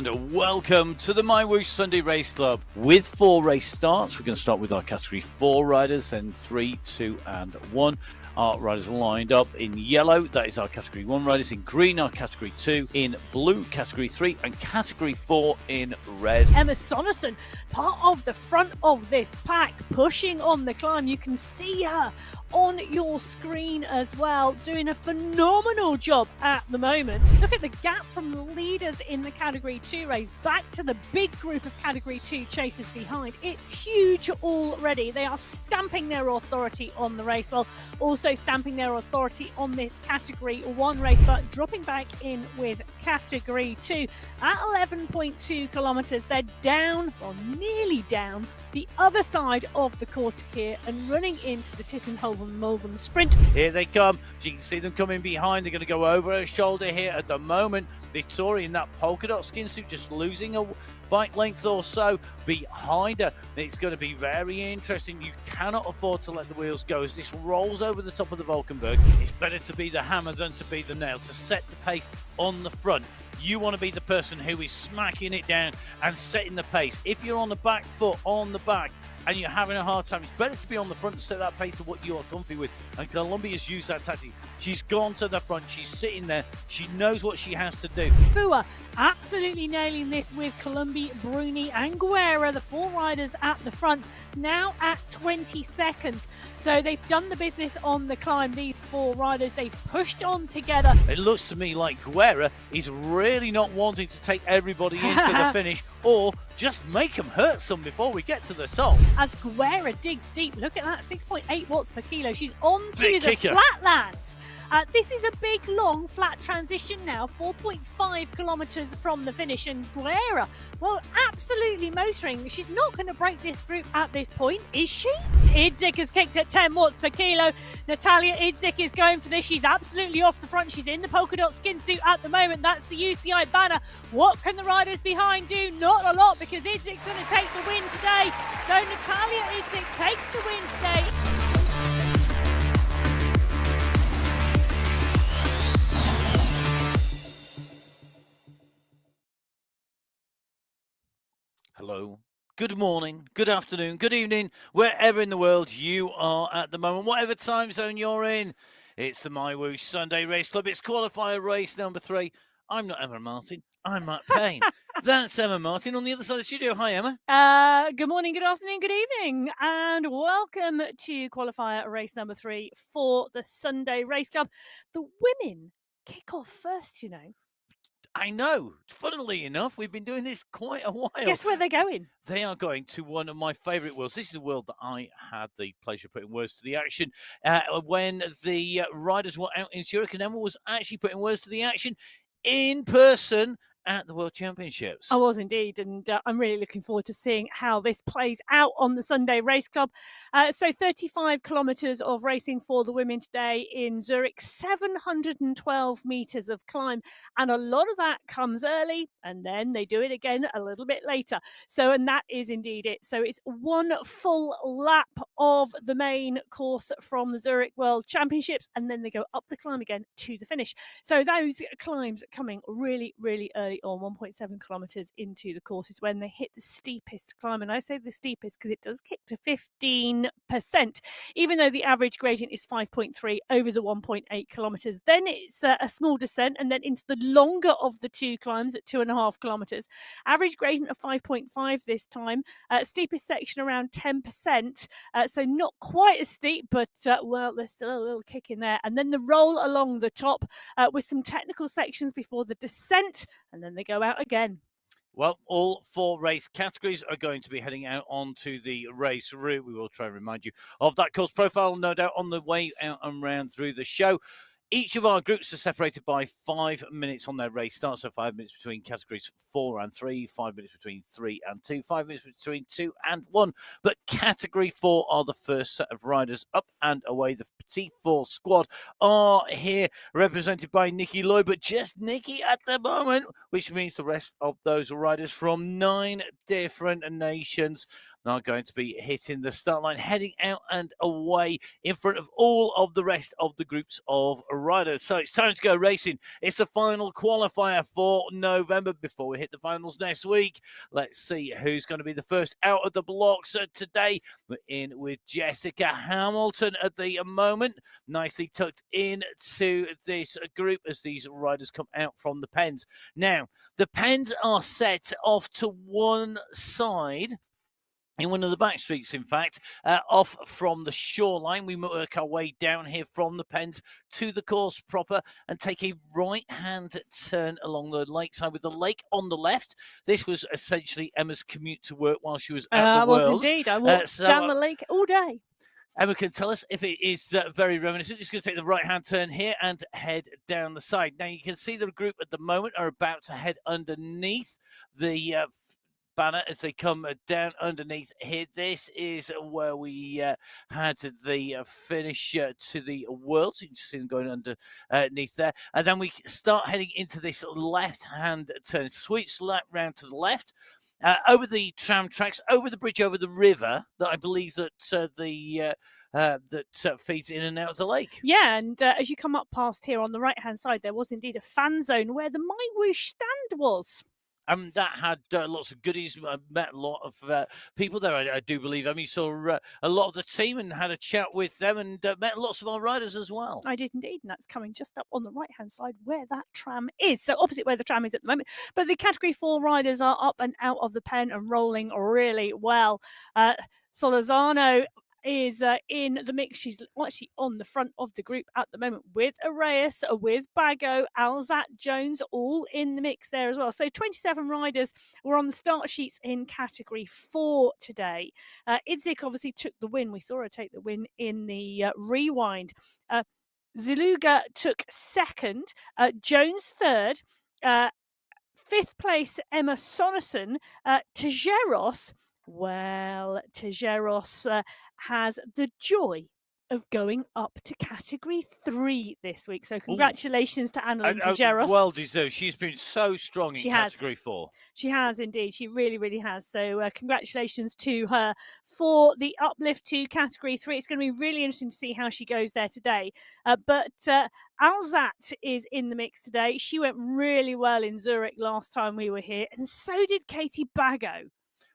and welcome to the MyWhoosh Sunday Race Club. With 4 race starts, we're going to start with our Category 4 riders, then 3, 2 and 1. Our riders lined up in yellow, that is our Category 1 riders. In green, our Category 2. In blue, Category 3. And Category 4 in red. Emma Sonnerson, part of the front of this pack, pushing on the climb. You can see her on your screen as well, doing a phenomenal job at the moment. Look at the gap from the leaders in the Category 2 race back to the big group of Category 2 chasers behind. It's huge already. They are stamping their authority on the race, while also stamping their authority on this Category 1 race, but dropping back in with Category 2 at 11.2 kilometers. They're down, or nearly down, the other side of the quarter here and running into the Tissenhoven-Mulven sprint. Here they come. You can see them coming behind. They're going to go over her shoulder here at the moment. Victoria in that polka dot skin suit, just losing a bike length or so behind her. It's going to be very interesting. You cannot afford to let the wheels go as this rolls over the top of the Valkenburg. It's better to be the hammer than to be the nail, to set the pace on the front. You want to be the person who is smacking it down and setting the pace. If you're on the back foot, on the back, and you're having a hard time, it's better to be on the front and set that pace of what you are comfy with. And Columbia's used that tactic. She's gone to the front. She's sitting there. She knows what she has to do. Fua absolutely nailing this with Columbia, Bruni and Guerra, the 4 riders at the front, now at 20 seconds. So they've done the business on the climb, these 4 riders. They've pushed on together. It looks to me like Guerra is really not wanting to take everybody into the finish, or just make them hurt some before we get to the top. As Guerra digs deep, look at that, 6.8 watts per kilo. She's on to Big the kicker. flatlands. This is a big, long, flat transition now, 4.5 kilometres from the finish. And Guerra, well, absolutely motoring. She's not going to break this group at this point, is she? Idzik has kicked at 10 watts per kilo. Natalia Idzik is going for this. She's absolutely off the front. She's in the polka dot skin suit at the moment. That's the UCI banner. What can the riders behind do? Not a lot, because Idzik's going to take the win today. So Natalia Idzik takes the win today. Hello, good morning, good afternoon, good evening, wherever in the world you are at the moment, whatever time zone you're in. It's the MyWhoosh Sunday Race Club. It's qualifier race number 3. I'm not Emma Martin. I'm Matt Payne. That's Emma Martin on the other side of the studio. Hi, Emma. Good morning, good afternoon, good evening, and welcome to qualifier race number 3 for the Sunday Race Club. The women kick off first, you know. I know. Funnily enough, we've been doing this quite a while. Guess where they're going? They are going to one of my favourite worlds. This is a world that I had the pleasure of putting words to the action when the riders were out in Zurich, and Emma was actually putting words to the action in person at the World Championships. I was indeed, and I'm really looking forward to seeing how this plays out on the Sunday Race Club. So 35 kilometres of racing for the women today in Zurich, 712 metres of climb, and a lot of that comes early, and then they do it again a little bit later. So, and that is indeed it. So it's one full lap of the main course from the Zurich World Championships, and then they go up the climb again to the finish. So those climbs coming really, really early on, 1.7 kilometres into the course is when they hit the steepest climb. And I say the steepest because it does kick to 15%, even though the average gradient is 5.3 over the 1.8 kilometres. Then it's a small descent, and then into the longer of the 2 climbs at 2.5 kilometres. Average gradient of 5.5 this time. Steepest section around 10%. So not quite as steep, but well, there's still a little kick in there. And then the roll along the top with some technical sections before the descent, and then they go out again. Well, all 4 race categories are going to be heading out onto the race route. We will try and remind you of that course profile, no doubt, on the way out and round through the show. Each of our groups are separated by 5 minutes on their race start. So 5 minutes between categories 4 and 3, 5 minutes between 3 and 2, 5 minutes between 2 and 1. But category 4 are the first set of riders up and away. The Petit 4 squad are here, represented by Nikki Lloyd, but just Nikki at the moment, which means the rest of those riders from 9 different nations are going to be hitting the start line, heading out and away in front of all of the rest of the groups of riders. So it's time to go racing. It's the final qualifier for November before we hit the finals next week. Let's see who's going to be the first out of the blocks today. We're in with Jessica Hamilton at the moment, nicely tucked into this group as these riders come out from the pens. Now, the pens are set off to one side in one of the back streets, in fact, off from the shoreline. We work our way down here from the pens to the course proper and take a right-hand turn along the lakeside with the lake on the left. This was essentially Emma's commute to work while she was at the was Worlds. Indeed. I walked down the lake all day. Emma can tell us if it is very reminiscent. Just going to take the right-hand turn here and head down the side. Now, you can see the group at the moment are about to head underneath the banner as they come down underneath here. This is where we had the finish to the Worlds. You can see them going underneath there. And then we start heading into this left-hand turn. Switch round to the left. Over the tram tracks, over the bridge, over the river that I believe that feeds in and out of the lake. Yeah, and as you come up past here on the right-hand side, there was indeed a fan zone where the MyWhoosh stand was. That had lots of goodies. I met a lot of people there, I do believe. I mean, saw a lot of the team and had a chat with them and met lots of our riders as well. I did indeed, and that's coming just up on the right-hand side where that tram is. So opposite where the tram is at the moment. But the Category 4 riders are up and out of the pen and rolling really well. Solazano is in the mix. She's actually on the front of the group at the moment with Arrayas, with Bago, Alzat, Jones, all in the mix there as well. So 27 riders were on the start sheets in Category 4 today. Idzik obviously took the win. We saw her take the win in the rewind. Ziluga took second, Jones third, fifth place Emma Sonnerson, Tejeros. Well, Tejeros has the joy of going up to Category 3 this week. So congratulations to Annalyn Tejeros. Well deserved. She's been so strong in Category 4. She has indeed. She really, really has. So congratulations to her for the uplift to Category 3. It's going to be really interesting to see how she goes there today. But Alzat is in the mix today. She went really well in Zurich last time we were here. And so did Katie Bago.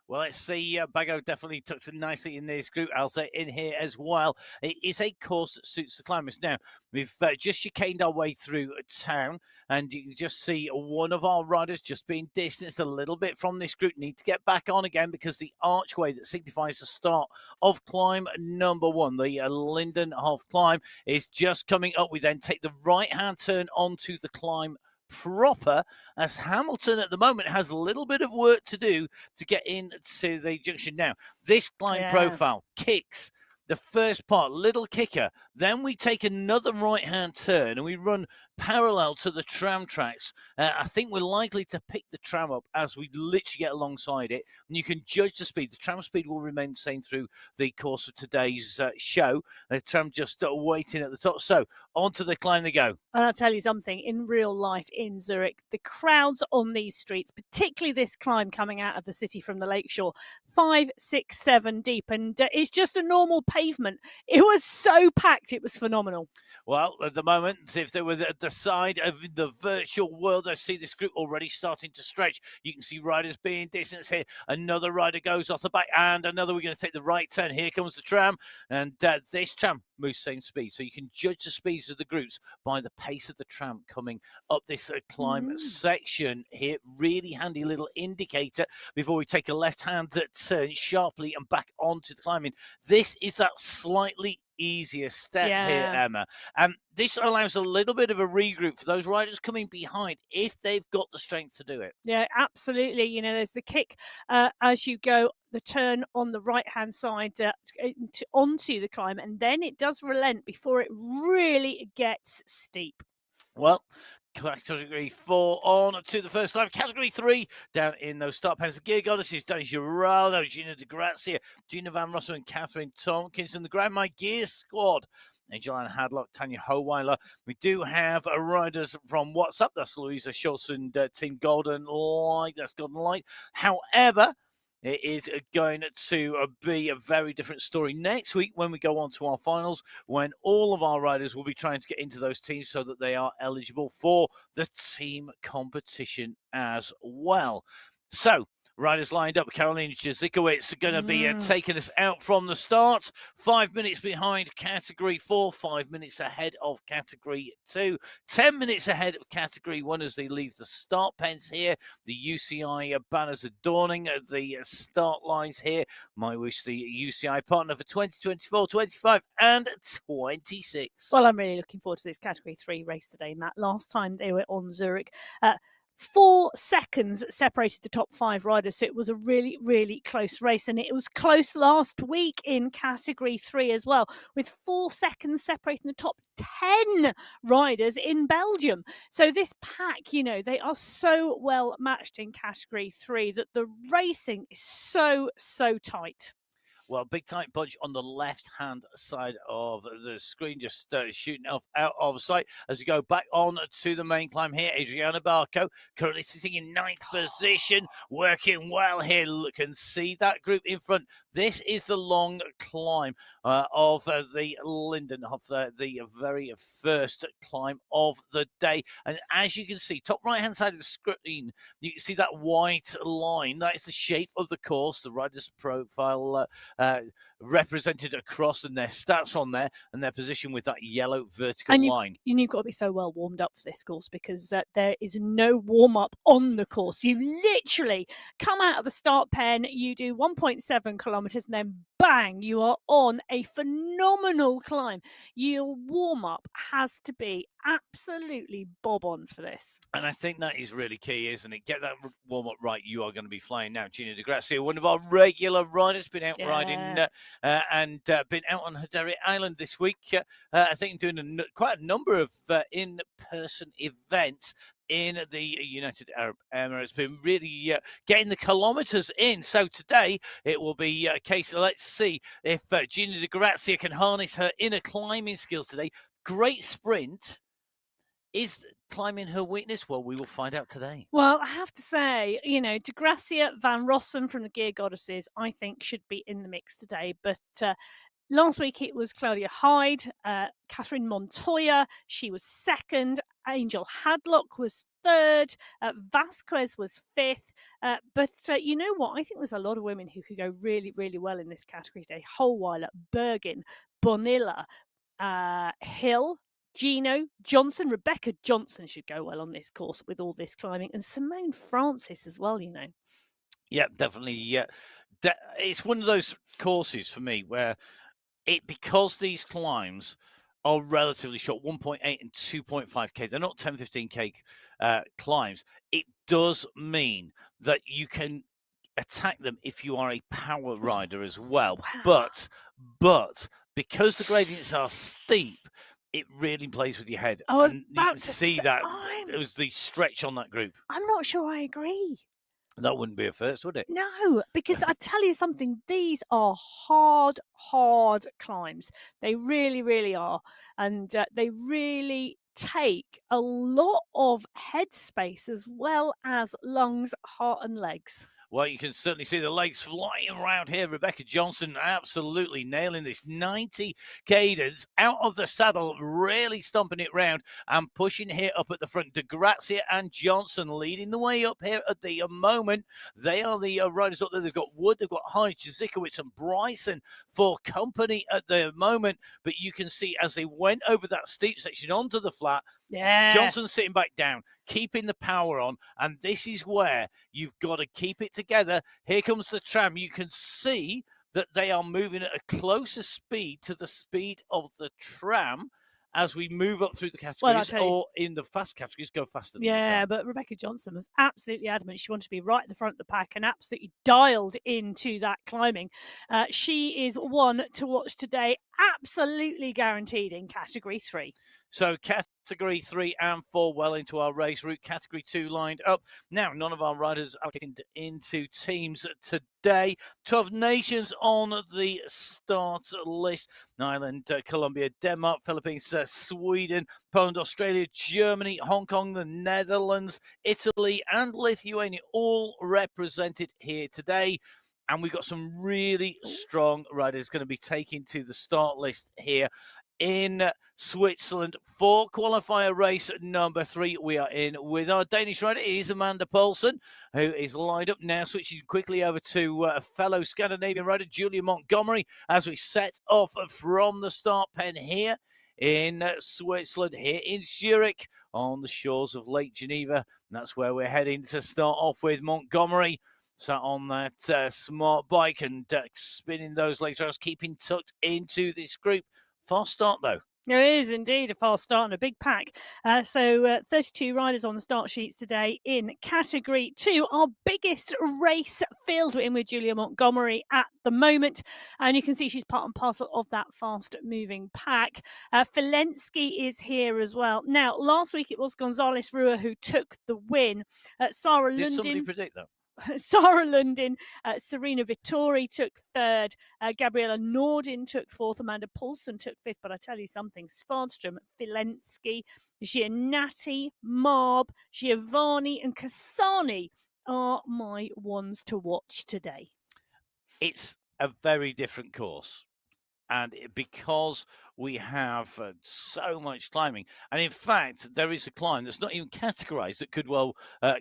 Well, let's see. Bago definitely tucks it nicely in this group. I'll say in here as well. It is a course that suits the climbers. Now, we've just chicaned our way through town, and you can just see one of our riders just being distanced a little bit from this group. Need to get back on again because the archway that signifies the start of climb number 1, the Lindenhoff climb, is just coming up. We then take the right-hand turn onto the climb proper, as Hamilton at the moment has a little bit of work to do to get into the junction. Now, this climb profile kicks the first part, little kicker. Then we take another right-hand turn and we run parallel to the tram tracks. I think we're likely to pick the tram up as we literally get alongside it. And you can judge the speed. The tram speed will remain the same through the course of today's show. The tram just waiting at the top. So onto the climb they go. And I'll tell you something, in real life in Zurich, the crowds on these streets, particularly this climb coming out of the city from the lakeshore, 5, 6, 7 deep. And it's just a normal pavement. It was so packed. It was phenomenal. Well, at the moment, if they were at the side of the virtual world, I see this group already starting to stretch. You can see riders being distanced here. Another rider goes off the back and another. We're going to take the right turn. Here comes the tram. And this tram moves same speed. So you can judge the speeds of the groups by the pace of the tram coming up this climb section here. Really handy little indicator before we take a left-hand turn sharply and back onto the climbing. This is that slightly easier step here, Emma. And this allows a little bit of a regroup for those riders coming behind if they've got the strength to do it. Yeah, absolutely. You know, there's the kick as you go, the turn on the right-hand side onto the climb, and then it does relent before it really gets steep. Well, Category 4 on to the first climb. Category 3 down in those start pens. The gear goddesses, Danny Giraldo, Gina De Grazia, Gina Van Rossum and Catherine Tompkins. The Grand My Gear squad. Angeline Hadlock, Tanya Howeiler. We do have riders from WhatsApp. That's Louisa Schultz and Team Golden Light. That's Golden Light. However, It is going to be a very different story next week when we go on to our finals, when all of our riders will be trying to get into those teams so that they are eligible for the team competition as well. So, riders lined up. Caroline Jezikowicz going to be taking us out from the start. 5 minutes behind Category 4, 5 minutes ahead of Category 2, 10 minutes ahead of Category 1 as they leave the start pens here. The UCI banners adorning the start lines here. MyWhoosh, the UCI partner for 2024, 25 and 26. Well, I'm really looking forward to this Category 3 race today, Matt. Last time they were on Zurich, 4 seconds separated the top 5 riders, so it was a really, really close race, and it was close last week in Category 3 as well, with 4 seconds separating the top 10 riders in Belgium. So this pack, you know, they are so well matched in Category 3 that the racing is so tight. Well, big tight bunch on the left-hand side of the screen, just shooting off out of sight as we go back on to the main climb here. Adriana Barco currently sitting in 9th position, working well here. Look and see that group in front. This is the long climb of the Lindenhoff, the very first climb of the day. And as you can see, top right-hand side of the screen, you can see that white line. That is the shape of the course, the rider's profile represented across, and their stats on there, and their position with that yellow vertical line. And you've got to be so well warmed up for this course, because there is no warm up on the course. You literally come out of the start pen, you do 1.7 kilometers, and then bang, you are on a phenomenal climb. Your warm up has to be absolutely bob on for this. And I think that is really key, isn't it? Get that warm up right. You are going to be flying now. Gina Di Grazia, one of our regular riders, been out riding and been out on Hadari Island this week. I think doing quite a number of in-person events in the United Arab Emirates. Been really getting the kilometres in. So today it will be a case of, let's see if Gina Di Grazia can harness her inner climbing skills today. Great sprint. Is climbing her weakness? Well, we will find out today. Well, I have to say, you know, De Gracia, Van Rossum from the Gear Goddesses, I think should be in the mix today. But last week it was Claudia Hyde, Catherine Montoya, she was second, Angel Hadlock was third, Vasquez was fifth. But you know what? I think there's a lot of women who could go really, really well in this category today. Holweiler, Bergin, Bonilla, Hill, Gino, Johnson, Rebecca Johnson should go well on this course with all this climbing, and Simone Francis as well, you know. Yeah, definitely. Yeah, it's one of those courses for me where because these climbs are relatively short, 1.8 and 2.5k, they're not 10, 15k climbs. It does mean that you can attack them if you are a power rider as well. Wow. But because the gradients are steep, it really plays with your head. I was and about you can to see say, that it was the stretch on that group. I'm not sure I agree. That wouldn't be a first, would it? No, because I tell you something, these are hard climbs. They really, really are. And they really take a lot of headspace as well as lungs, heart and legs. Well, you can certainly see the legs flying around here. Rebecca Johnson absolutely nailing this 90 cadence out of the saddle, really stomping it round and pushing here up at the front. De Grazia and Johnson leading the way up here at the moment. They are the riders up there. They've got Wood, they've got Hyde, Jezikowicz and Bryson for company at the moment. But you can see as they went over that steep section onto the flat, Johnson sitting back down, keeping the power on, and this is where you've got to keep it together. Here comes the tram. You can see that they are moving at a closer speed to the speed of the tram as we move up through the categories, or in the fast categories, go faster than the tram. But Rebecca Johnson was absolutely adamant. She wanted to be right at the front of the pack and absolutely dialed into that climbing. She is one to watch today, absolutely guaranteed in Category 3. So Category 3 and 4 well into our race route. Category 2 lined up. Now, none of our riders are getting into teams today. 12 nations on the start list. Ireland, Colombia, Denmark, Philippines, Sweden, Poland, Australia, Germany, Hong Kong, the Netherlands, Italy and Lithuania all represented here today. And we've got some really strong riders going to be taking to the start list here in Switzerland for qualifier race number 3. We are in with our Danish rider. It is Amanda Poulsen, who is lined up now, switching quickly over to a fellow Scandinavian rider, Julia Montgomery, as we set off from the start pen here in Switzerland, here in Zurich, on the shores of Lake Geneva. And that's where we're heading to start off with Montgomery. Sat on that smart bike and spinning those leg trails, keeping tucked into this group. Fast start, though. It is indeed a fast start and a big pack. So 32 riders on the start sheets today in Category 2. Our biggest race field. We're in with Julia Montgomery at the moment. And you can see she's part and parcel of that fast-moving pack. Filensky is here as well. Now, last week it was Gonzalez Rua who took the win. Sarah Did Lundin. somebody predict that? Sarah Lundin, Serena Vittori took third, Gabriella Nordin took fourth, Amanda Poulsen took fifth. But I tell you something, Svardström, Filensky, Giannatti, Marb, Giovanni and Cassani are my ones to watch today. It's a very different course. And because we have so much climbing, and in fact, there is a climb that's not even categorized that could well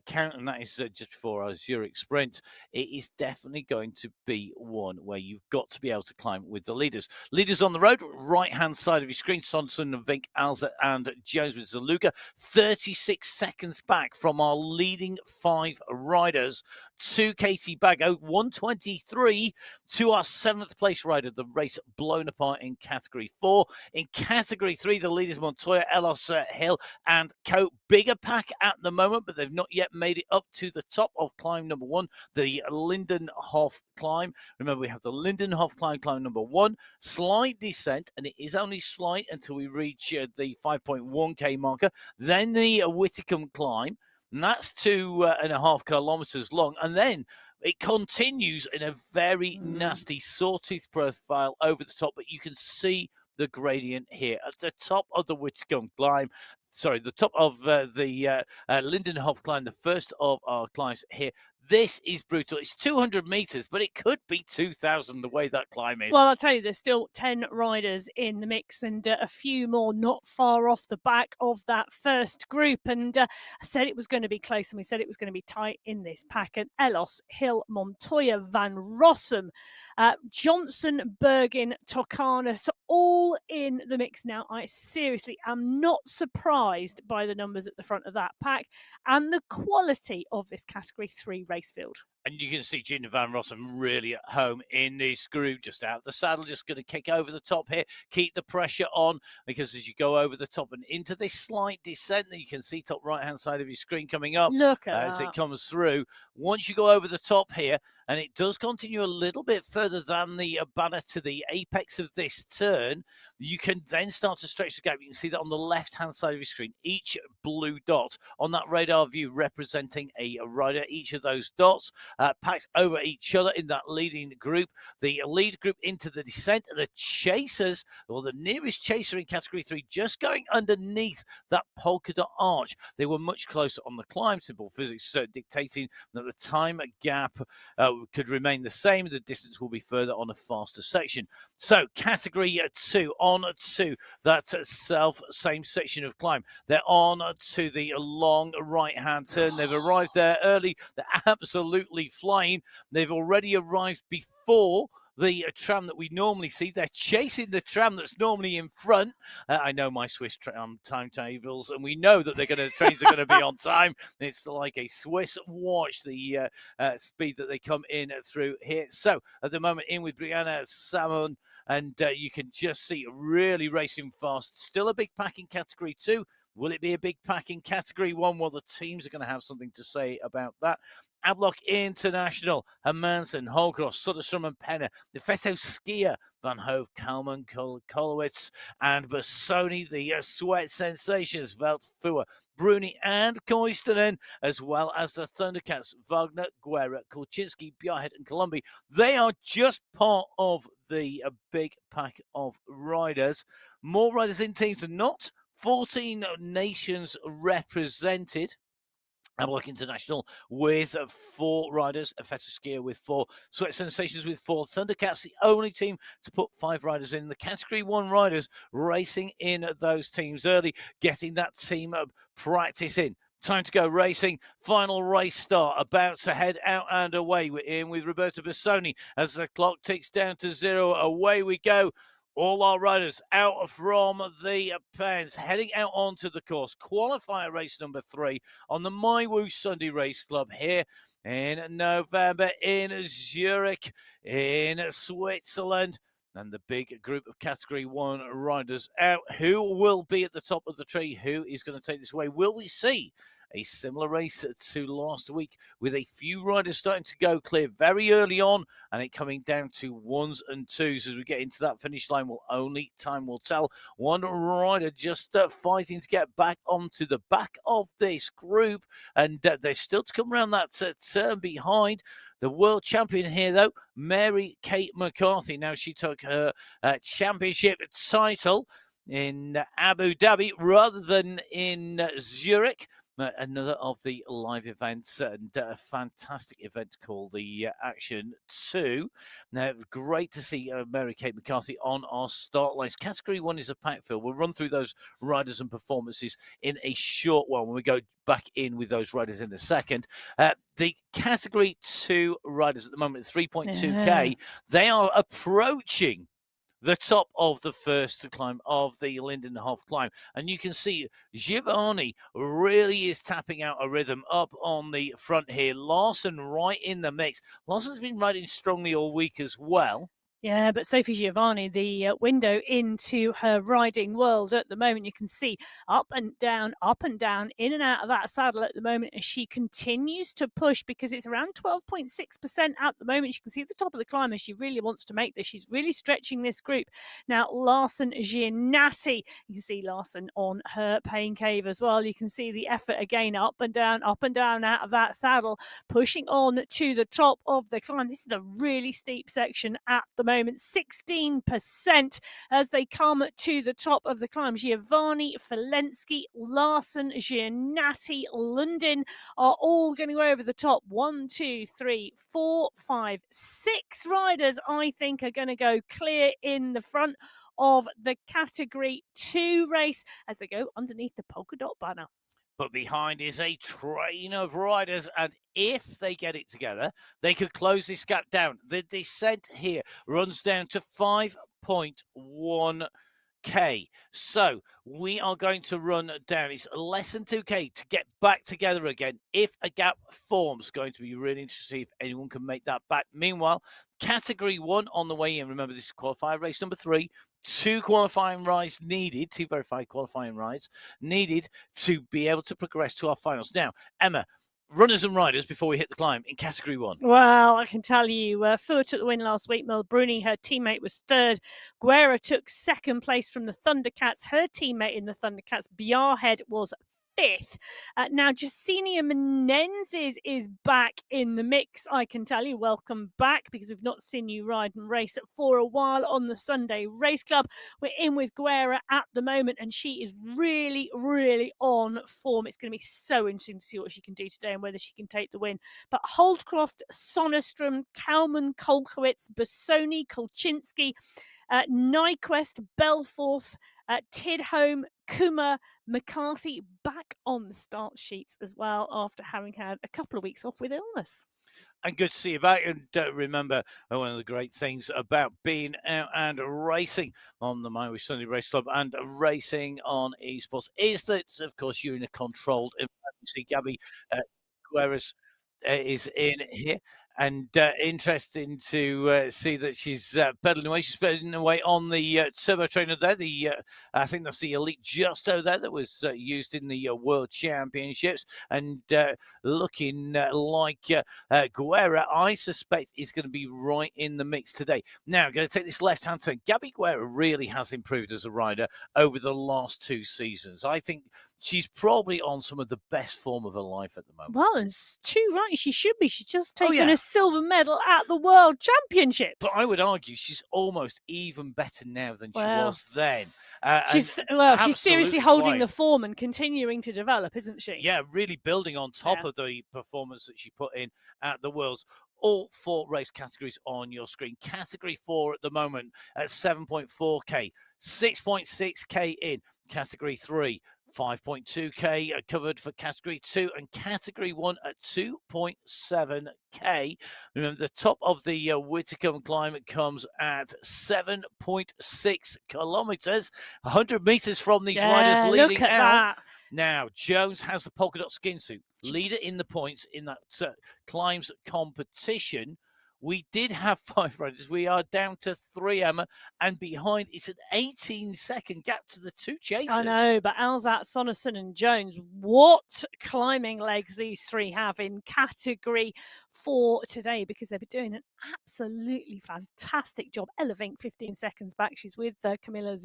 count, and that is just before our Zurich sprint. It is definitely going to be one where you've got to be able to climb with the leaders. Leaders on the road, right-hand side of your screen, Sonson, Vink, Alza, and Jones with Zaluga, 36 seconds back from our leading 5 riders to Katie Bago, 123 to our 7th place rider. The race blown apart in Category 4. In Category 3, the leaders Montoya, Elos, Hill, and Co. Bigger pack at the moment, but they've not yet made it up to the top of climb number 1, the Lindenhoff climb. Remember, we have the Lindenhoff climb number 1, slight descent, and it is only slight until we reach the 5.1k marker. Then the Whitcomb climb, and that's 2.5 kilometers long, and then it continues in a very nasty sawtooth profile over the top, but you can see the gradient here at the top of the Whitcomb climb. Sorry, the top of the Lindenhoff climb, the first of our climbs here. This is brutal. It's 200 meters, but it could be 2,000 the way that climb is. Well, I'll tell you, there's still 10 riders in the mix and a few more not far off the back of that first group. And I said it was going to be close, and we said it was going to be tight in this pack. And Elos, Hill, Montoya, Van Rossum, Johnson, Bergin, Tokanis, all in the mix now. I seriously am not surprised by the numbers at the front of that pack and the quality of this Category 3 race field. And you can see Gina Van Rossum really at home in this group, just out the saddle, just going to kick over the top here, keep the pressure on, because as you go over the top and into this slight descent that you can see top right-hand side of your screen coming up, look at as it comes through. Once you go over the top here, and it does continue a little bit further than the banner to the apex of this turn, you can then start to stretch the gap. You can see that on the left-hand side of your screen, each blue dot on that radar view representing a rider. Each of those dots packed over each other in that leading group. The lead group into the descent, the chasers, or the nearest chaser in Category 3, just going underneath that polka dot arch. They were much closer on the climb, simple physics dictating that the time gap could remain the same. The distance will be further on a faster section. So Category 2, on to that same section of climb. They're on to the long right-hand turn. They've arrived there early. They're absolutely flying. They've already arrived before the tram that we normally see. They're chasing the tram that's normally in front. I know my Swiss timetables, and we know that trains are going to be on time. It's like a Swiss watch, the speed that they come in through here. So at the moment, in with Brianna Salmon, and you can just see really racing fast. Still a big pack in Category 2. Will it be a big pack in Category 1? Well, the teams are going to have something to say about that. Ablock International, Hermansen, Holcross, Soderstrom and Penner, the Feto Skier, Van Hove, Kalman, Kolowitz, and Bassoni, the Sweat Sensations, Veltfua, Bruni and Koistonen, as well as the Thundercats, Wagner, Guerra, Kulczynski, Bjarhead and Colombi. They are just part of the big pack of riders. More riders in teams than not. 14 nations represented. Hamburg International with 4 riders, Feta Skier with 4, Sweat Sensations with 4, Thundercats the only team to put 5 riders in. The Category 1 riders racing in those teams early, getting that team practice in. Time to go racing. Final race start. About to head out and away. We're in with Roberto Bassoni as the clock ticks down to 0. Away we go. All our riders out from the pens, heading out onto the course. Qualifier race number 3 on the MyWhoosh Sunday Race Club here in November in Zurich, in Switzerland. And the big group of Category 1 riders out. Who will be at the top of the tree? Who is going to take this away? Will we see a similar race to last week with a few riders starting to go clear very early on and it coming down to 1s and 2s as we get into that finish line? Well, only time will tell. One rider just fighting to get back onto the back of this group, and they're still to come around that turn behind. The world champion here, though, Mary Kate McCarthy. Now, she took her championship title in Abu Dhabi rather than in Zurich. Another of the live events, and a fantastic event called the Action 2. Now, great to see Mary Kate McCarthy on our start lines. Category 1 is a pack fill. We'll run through those riders and performances in a short while when we go back in with those riders in a second. The Category 2 riders at the moment, 3.2K, they are approaching the top of the first climb of the Lindenhoff climb. And you can see Giovanni really is tapping out a rhythm up on the front here. Larson right in the mix. Larson's been riding strongly all week as well. Yeah, but Sophie Giovanni, the window into her riding world at the moment, you can see up and down, in and out of that saddle at the moment as she continues to push, because it's around 12.6% at the moment. You can see at the top of the climb as she really wants to make this. She's really stretching this group. Now, Larson Giannatti, you can see Larson on her pain cave as well. You can see the effort again, up and down out of that saddle, pushing on to the top of the climb. This is a really steep section at the moment. 16% as they come to the top of the climb. Giovanni, Falensky, Larson, Giannatti, Lundin are all going to go over the top. 1, 2, 3, 4, 5, 6 riders, I think, are going to go clear in the front of the Category 2 race as they go underneath the polka dot banner. But behind is a train of riders, and if they get it together, they could close this gap down. The descent here runs down to 5.1K. So we are going to run down. It's less than 2K to get back together again. If a gap forms, going to be really interesting to see if anyone can make that back. Meanwhile, Category 1 on the way in. Remember, this is qualifier race number 3. 2 qualifying rides needed, 2 verified qualifying rides needed to be able to progress to our finals. Now, Emma, runners and riders before we hit the climb in Category 1. Well, I can tell you, Fua took the win last week. Mel Bruni, her teammate, was 3rd. Guerra took 2nd place from the Thundercats. Her teammate in the Thundercats, Biarhead, was 5th. Now, Jacinia Menendez is back in the mix, I can tell you. Welcome back, because we've not seen you ride and race for a while on the Sunday Race Club. We're in with Guerra at the moment, and she is really, really on form. It's going to be so interesting to see what she can do today and whether she can take the win. But Holdcroft, Sonnerstrom, Kalman, Kolkowitz, Bassoni, Kolczynski, Nyquist, Belforth, Tidholm, Kuma, McCarthy back on the start sheets as well after having had a couple of weeks off with illness. And good to see you back. And remember, one of the great things about being out and racing on the MyWhoosh Sunday Race Club and racing on esports is that, of course, you're in a controlled environment. You see Gabby Guerras is in here. And interesting to see that she's pedaling away. She's pedaling away on the turbo trainer there. I think that's the Elite Justo there that was used in the World Championships. And looking like Guerra, I suspect, is going to be right in the mix today. Now, I'm going to take this left-hand turn. Gabby Guerra really has improved as a rider over the last 2 seasons. I think she's probably on some of the best form of her life at the moment. Well, it's too right. She should be. She's just taken a silver medal at the World Championships. But I would argue she's almost even better now than she Well, was then. She's seriously holding the form and continuing to develop, isn't she? Yeah, really building on top of the performance that she put in at the Worlds. All 4 race categories on your screen. Category 4 at the moment at 7.4k, 6.6k in category 3. 5.2k covered for category 2 and category 1 at 2.7k. Remember, the top of the Whitcomb climb comes at 7.6 kilometers, 100 meters from these riders leading look at out. that. Now, Jones has the polka dot skin suit, leader in the points in that climbs competition. We did have 5 riders. We are down to 3, Emma, and behind it's an 18-second gap to the 2 chasers. I know, but Alzat, Sonnerson and Jones, what climbing legs these 3 have in category 4 today, because they've been doing an absolutely fantastic job. Ella Vink, 15 seconds back. She's with Camilla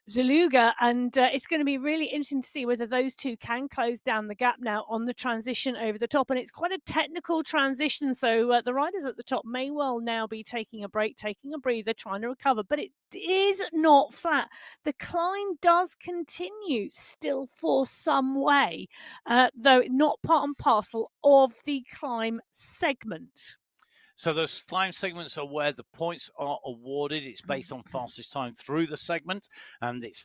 Zaluga, and it's going to be really interesting to see whether those 2 can close down the gap now on the transition over the top. And it's quite a technical transition, so the riders at the top may well now be taking a break, taking a breather, trying to recover, but it is not flat. The climb does continue still for some way, though not part and parcel of the climb segment. So those climb segments are where the points are awarded. It's based on fastest time through the segment, and it's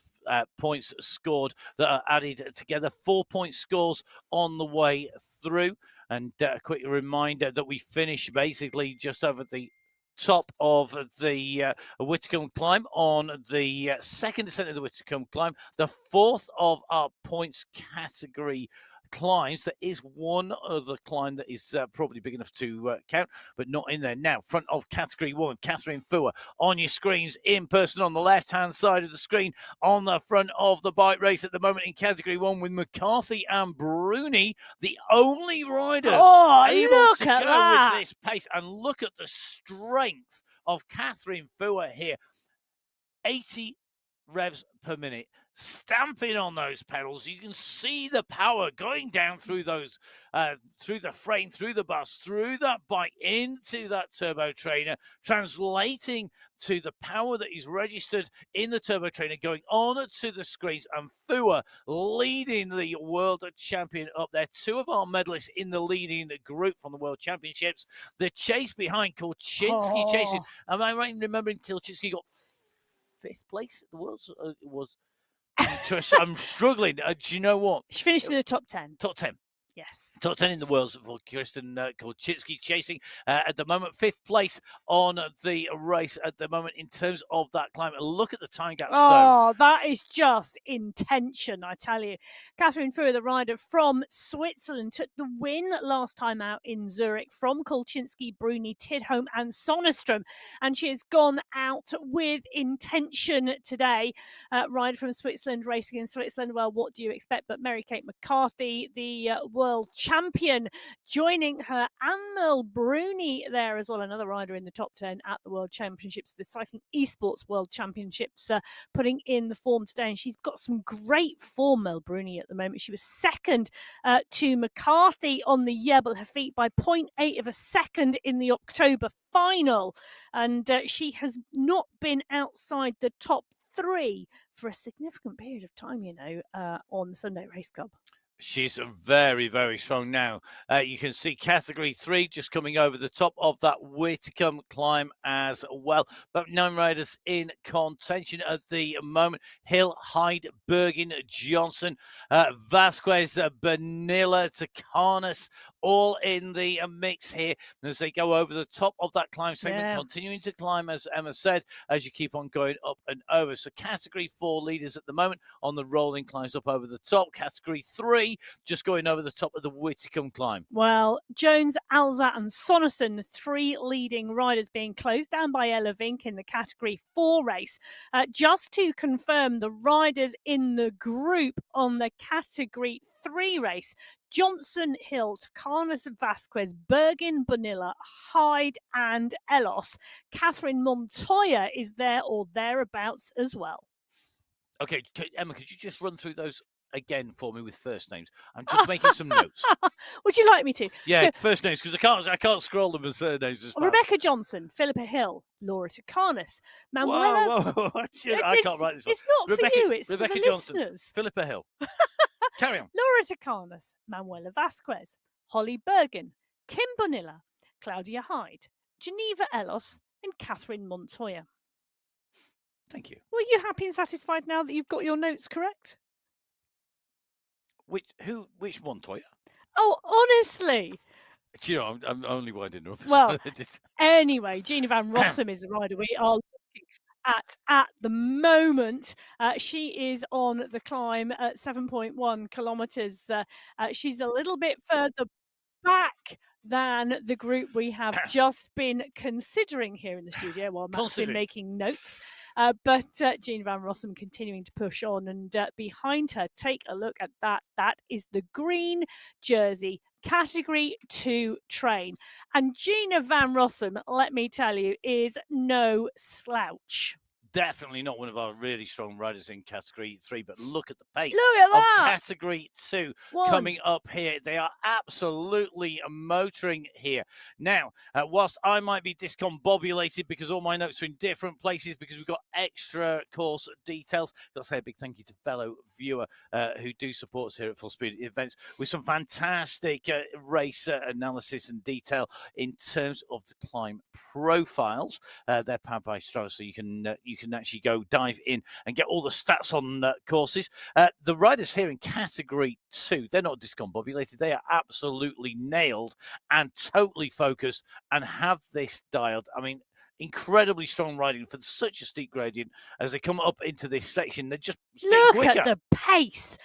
points scored that are added together. 4-point scores on the way through. And a quick reminder that we finish basically just over the top of the Whitcomb climb on the second descent of the Whitcomb climb, the 4th of our points category climbs. There is one other climb that is probably big enough to count, but not in there now. Front of category 1, Catherine Fua on your screens in person on the left-hand side of the screen on the front of the bike race at the moment in category 1 with McCarthy and Bruni, the only riders able to go with this pace. And look at the strength of Catherine Fua here. 80 revs per minute, stamping on those pedals. You can see the power going down through those, through the frame, through the bus, through that bike, into that turbo trainer, translating to the power that is registered in the turbo trainer, going on to the screens, and Fua leading the world champion up there. 2 of our medalists in the leading group from the World Championships. The chase behind, Kolchinsky chasing. Am I right in remembering Kolchinsky got 5th place at the Worlds? It was. I'm struggling. Do you know what? She finished in the top 10. Top 10. Yes. Top 10 in the Worlds for Kristen Kolchinsky chasing at the moment. 5th place on the race at the moment in terms of that climb. Look at the time gaps, though. That is just intention, I tell you. Catherine Fua, the rider from Switzerland, took the win last time out in Zurich from Kolchinsky, Bruni, Tidholm and Sonnerstrom. And she has gone out with intention today. Rider from Switzerland, racing in Switzerland. Well, what do you expect? But Mary-Kate McCarthy, the world champion, joining her, and Merle Bruni there as well, another rider in the top 10 at the World Championships, the Cycling Esports World Championships, putting in the form today. And she's got some great form, Merle Bruni, at the moment. She was second to McCarthy on the Yebel her feet by 0.8 of a second in the October final. And she has not been outside the top 3 for a significant period of time, you know, on the Sunday Race Club. She's very, very strong now. You can see category 3 just coming over the top of that Whitcomb climb as well. But 9 riders in contention at the moment. Hill, Hyde, Bergin, Johnson, Vasquez, Bonilla, Takanis, all in the mix here as they go over the top of that climb segment, continuing to climb, as Emma said, as you keep on going up and over. So category 4 leaders at the moment on the rolling climbs up over the top. Category 3 just going over the top of the Whitcomb climb. Well, Jones, Alzat and Sonnerson, the 3 leading riders, being closed down by Ella Vink in the category 4 race. Just to confirm the riders in the group on the category 3 race: Johnson, Hill, Takanis, Vasquez, Bergin, Bonilla, Hyde and Elos. Catherine Montoya is there or thereabouts as well. Okay, Emma, could you just run through those again for me with first names. I'm just making some notes. Would you like me to? Yeah, So, first names, because I can't scroll them as surnames as fast. Rebecca Johnson, Philippa Hill, Laura Takanis, Manuela. Whoa. I can't write this one. It's not for you, it's Rebecca for the Johnson, listeners. Philippa Hill. Carry on. Laura Takanis, Manuela Vasquez, Holly Bergen, Kim Bonilla, Claudia Hyde, Geneva Ellos, and Catherine Montoya. Thank you. Were you happy and satisfied now that you've got your notes correct? Which Montoya? Oh, honestly. Do you know, I'm only winding up. Well, anyway, Gina Van Rossum is the rider we are looking at the moment. She is on the climb at 7.1 kilometres. She's a little bit further back than the group we have just been considering here in the studio while Matt's been making notes. But Gina Van Rossum continuing to push on, and behind her, take a look at that. That is the green jersey, Category 2 train. And Gina Van Rossum, let me tell you, is no slouch. Definitely not one of our really strong riders in Category 3, but look at the pace of Category 2 coming up here. They are absolutely motoring here. Now, whilst I might be discombobulated because all my notes are in different places because we've got extra course details, I've got to say a big thank you to fellow viewer who do support us here at Full Speed Events with some fantastic race analysis and detail in terms of the climb profiles. They're powered by Strava, so you can actually go dive in and get all the stats on courses. The riders here in Category 2, they're not discombobulated. They are absolutely nailed and totally focused and have this dialed. I mean, incredibly strong riding for such a steep gradient as they come up into this section. They're just look quicker. At the pace.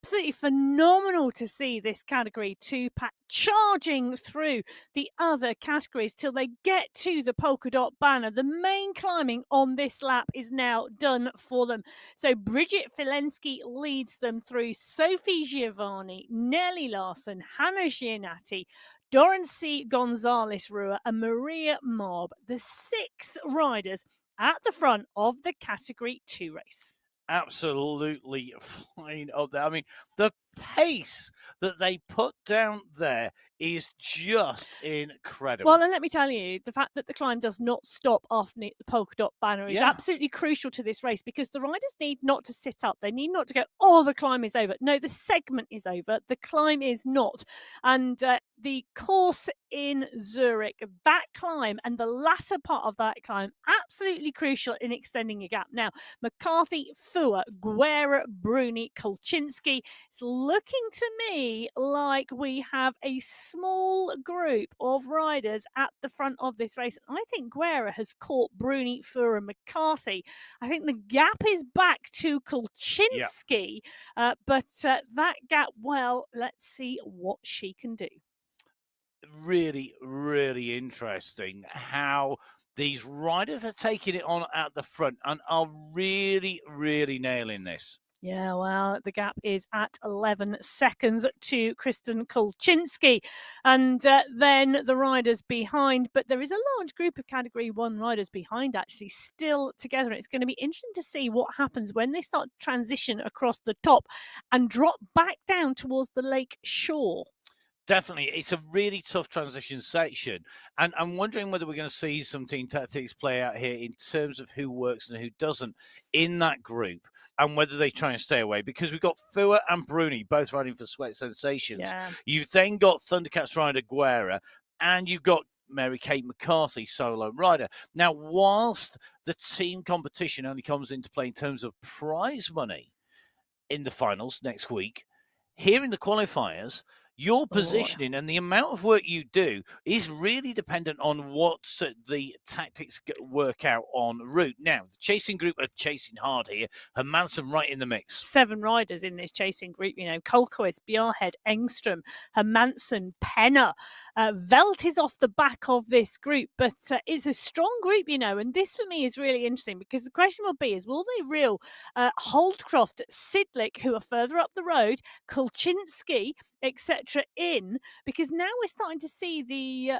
Absolutely phenomenal to see this Category 2 pack charging through the other categories till they get to the polka dot banner. The main climbing on this lap is now done for them. So Bridget Filensky leads them through Sophie Giovanni, Nelly Larson, Hannah Giannatti, Dorency Gonzalez-Rua and Maria Marb, the 6 riders at the front of the Category 2 race. Absolutely flying up there. I mean, the pace that they put down there is just incredible. Well, and let me tell you, the fact that the climb does not stop after the polka dot banner is absolutely crucial to this race, because the riders need not to sit up. They need not to go, oh, the climb is over. No, the segment is over. The climb is not. And the course in Zurich, that climb and the latter part of that climb, absolutely crucial in extending a gap. Now, McCarthy, Fua, Guerra, Bruni, Kolczynski. It's looking to me like we have a small group of riders at the front of this race. I think Guerra has caught Bruni, Fua and McCarthy. I think the gap is back to Kolczynski, but that gap, well, let's see what she can do. Really, really interesting how these riders are taking it on at the front and are really, really nailing this. Yeah, well, the gap is at 11 seconds to Kristen Kolczynski. And then the riders behind. But there is a large group of Category 1 riders behind, actually, still together. It's going to be interesting to see what happens when they start to transition across the top and drop back down towards the lake shore. Definitely. It's a really tough transition section. And I'm wondering whether we're going to see some team tactics play out here in terms of who works and who doesn't in that group, and whether they try and stay away, because we've got Fua and Bruni both riding for Sweat Sensations. Yeah. You've then got Thundercats rider Guerra, and you've got Mary Kate McCarthy, solo rider. Now, whilst the team competition only comes into play in terms of prize money in the finals next week, here in the qualifiers, your positioning and the amount of work you do is really dependent on what the tactics work out en route. Now, the chasing group are chasing hard here. Hermansen right in the mix. 7 riders in this chasing group, Kolkowitz, Bjarhed, Engström, Hermansen, Penner. Velt is off the back of this group, but it's a strong group, and this for me is really interesting, because the question will be will they reel Holdcroft, Sidlick, who are further up the road, Kolczynski, etc. in, because now we're starting to see the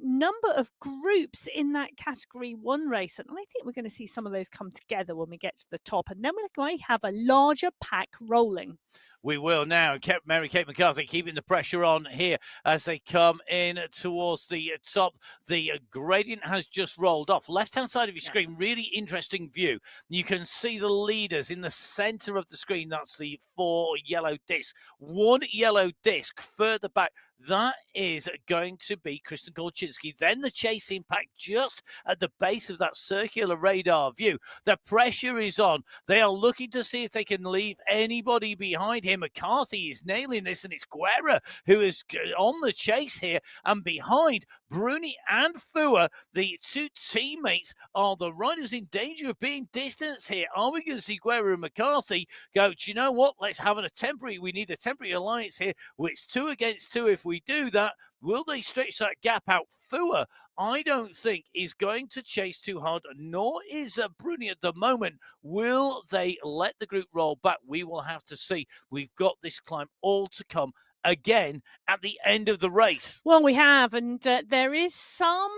number of groups in that category 1 race, and I think we're going to see some of those come together when we get to the top, and then we're going to have a larger pack rolling. We will now. Mary-Kate McCarthy keeping the pressure on here as they come in towards the top. The gradient has just rolled off. Left-hand side of your screen, really interesting view. You can see the leaders in the center of the screen. That's the 4 yellow discs. 1 yellow disc further back. That is going to be Kristen Kolczynski. Then the chasing pack just at the base of that circular radar view. The pressure is on. They are looking to see if they can leave anybody behind here. McCarthy is nailing this, and it's Guerra who is on the chase here. And behind Bruni and Fua, the 2 teammates, are the riders in danger of being distanced here. Are we going to see Guerra and McCarthy go, do you know what? Let's have we need a temporary alliance here. It's 2 against 2. If we do that, will they stretch that gap out? Fua, I don't think, is going to chase too hard, nor is Bruni at the moment. Will they let the group roll back? We will have to see. We've got this climb all to come again at the end of the race. Well, we have, and there is some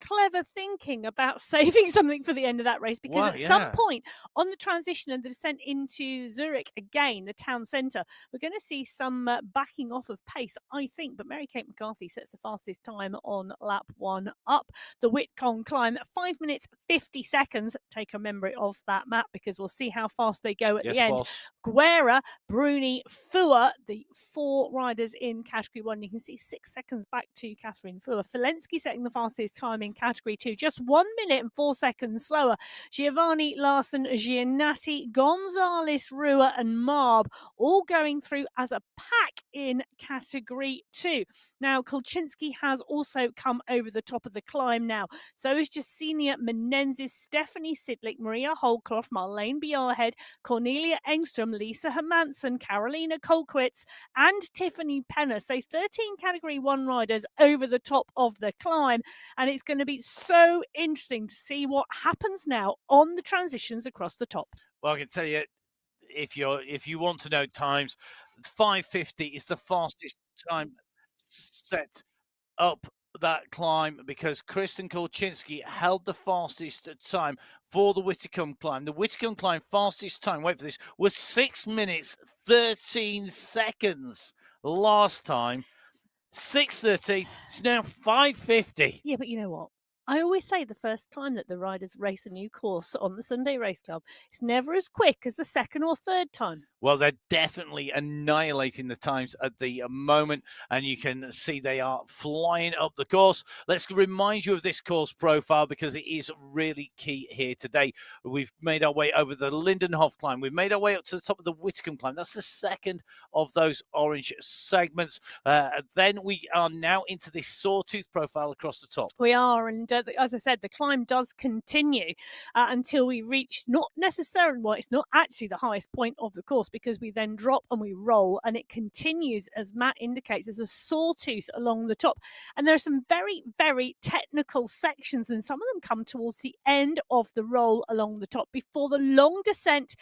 clever thinking about saving something for the end of that race, because at some point on the transition and the descent into Zurich, again, the town centre, we're going to see some backing off of pace, I think. But Mary-Kate McCarthy sets the fastest time on lap 1 up. The Whitcomb climb, 5 minutes 50 seconds. Take a memory of that map, because we'll see how fast they go at the end. Boss. Guerra, Bruni, Fua, the 4 riders in category 1. You can see 6 seconds back to Catherine Fua. Filensky setting the fastest time in category 2, just 1 minute and 4 seconds slower. Giovanni, Larson, Giannatti, Gonzalez, Rua and Marb all going through as a pack in category 2. Now, Kolczynski has also come over the top of the climb now. So is Jacinia Menendez, Stephanie Sidlick, Maria Holcroft, Marlene Bjarhead, Cornelia Engstrom, Lisa Hermansen, Carolina Kolkwitz and Tiffany Penner. So 13 category 1 riders over the top of the climb, and it's going to be so interesting to see what happens now on the transitions across the top. Well, I can tell you, if you want to know times, 5:50 is the fastest time set up that climb, because Kristen Kolczynski held the fastest time for the Whitcomb climb. The Whitcomb climb fastest time, wait for this, was 6 minutes 13 seconds last time. 6:30. It's now 5:50. Yeah, but you know what? I always say the first time that the riders race a new course on the Sunday Race Club, it's never as quick as the second or third time. Well, they're definitely annihilating the times at the moment, and you can see they are flying up the course. Let's remind you of this course profile, because it is really key here today. We've made our way over the Lindenhoff climb. We've made our way up to the top of the Whitcomb climb. That's the second of those orange segments. Then we are now into this sawtooth profile across the top. We are, and as I said, the climb does continue until we reach not necessarily, well, it's not actually the highest point of the course, because we then drop and we roll, and it continues, as Matt indicates, as a sawtooth along the top. And there are some very, very technical sections, and some of them come towards the end of the roll along the top before the long descent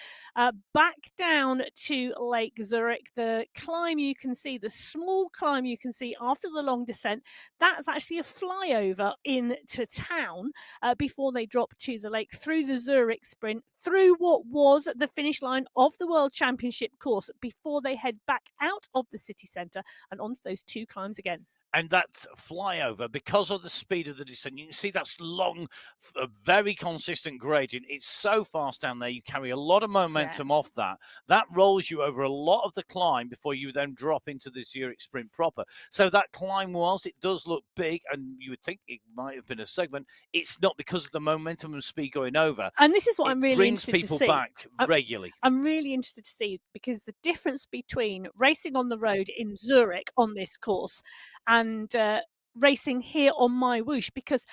back down to Lake Zurich. The climb you can see, the small climb you can see after the long descent, that's actually a flyover into town before they drop to the lake, through the Zurich sprint, through what was the finish line of the World Championship course, before they head back out of the city centre and onto those 2 climbs again. And that flyover, because of the speed of the descent, you can see that's long, a very consistent gradient. It's so fast down there. You carry a lot of momentum off that. That rolls you over a lot of the climb before you then drop into the Zurich sprint proper. So that climb, whilst it does look big, and you would think it might have been a segment, it's not, because of the momentum and speed going over. And this is what I'm really interested to see. Brings people back regularly. I'm really interested to see, because the difference between racing on the road in Zurich on this course and racing here on MyWhoosh, because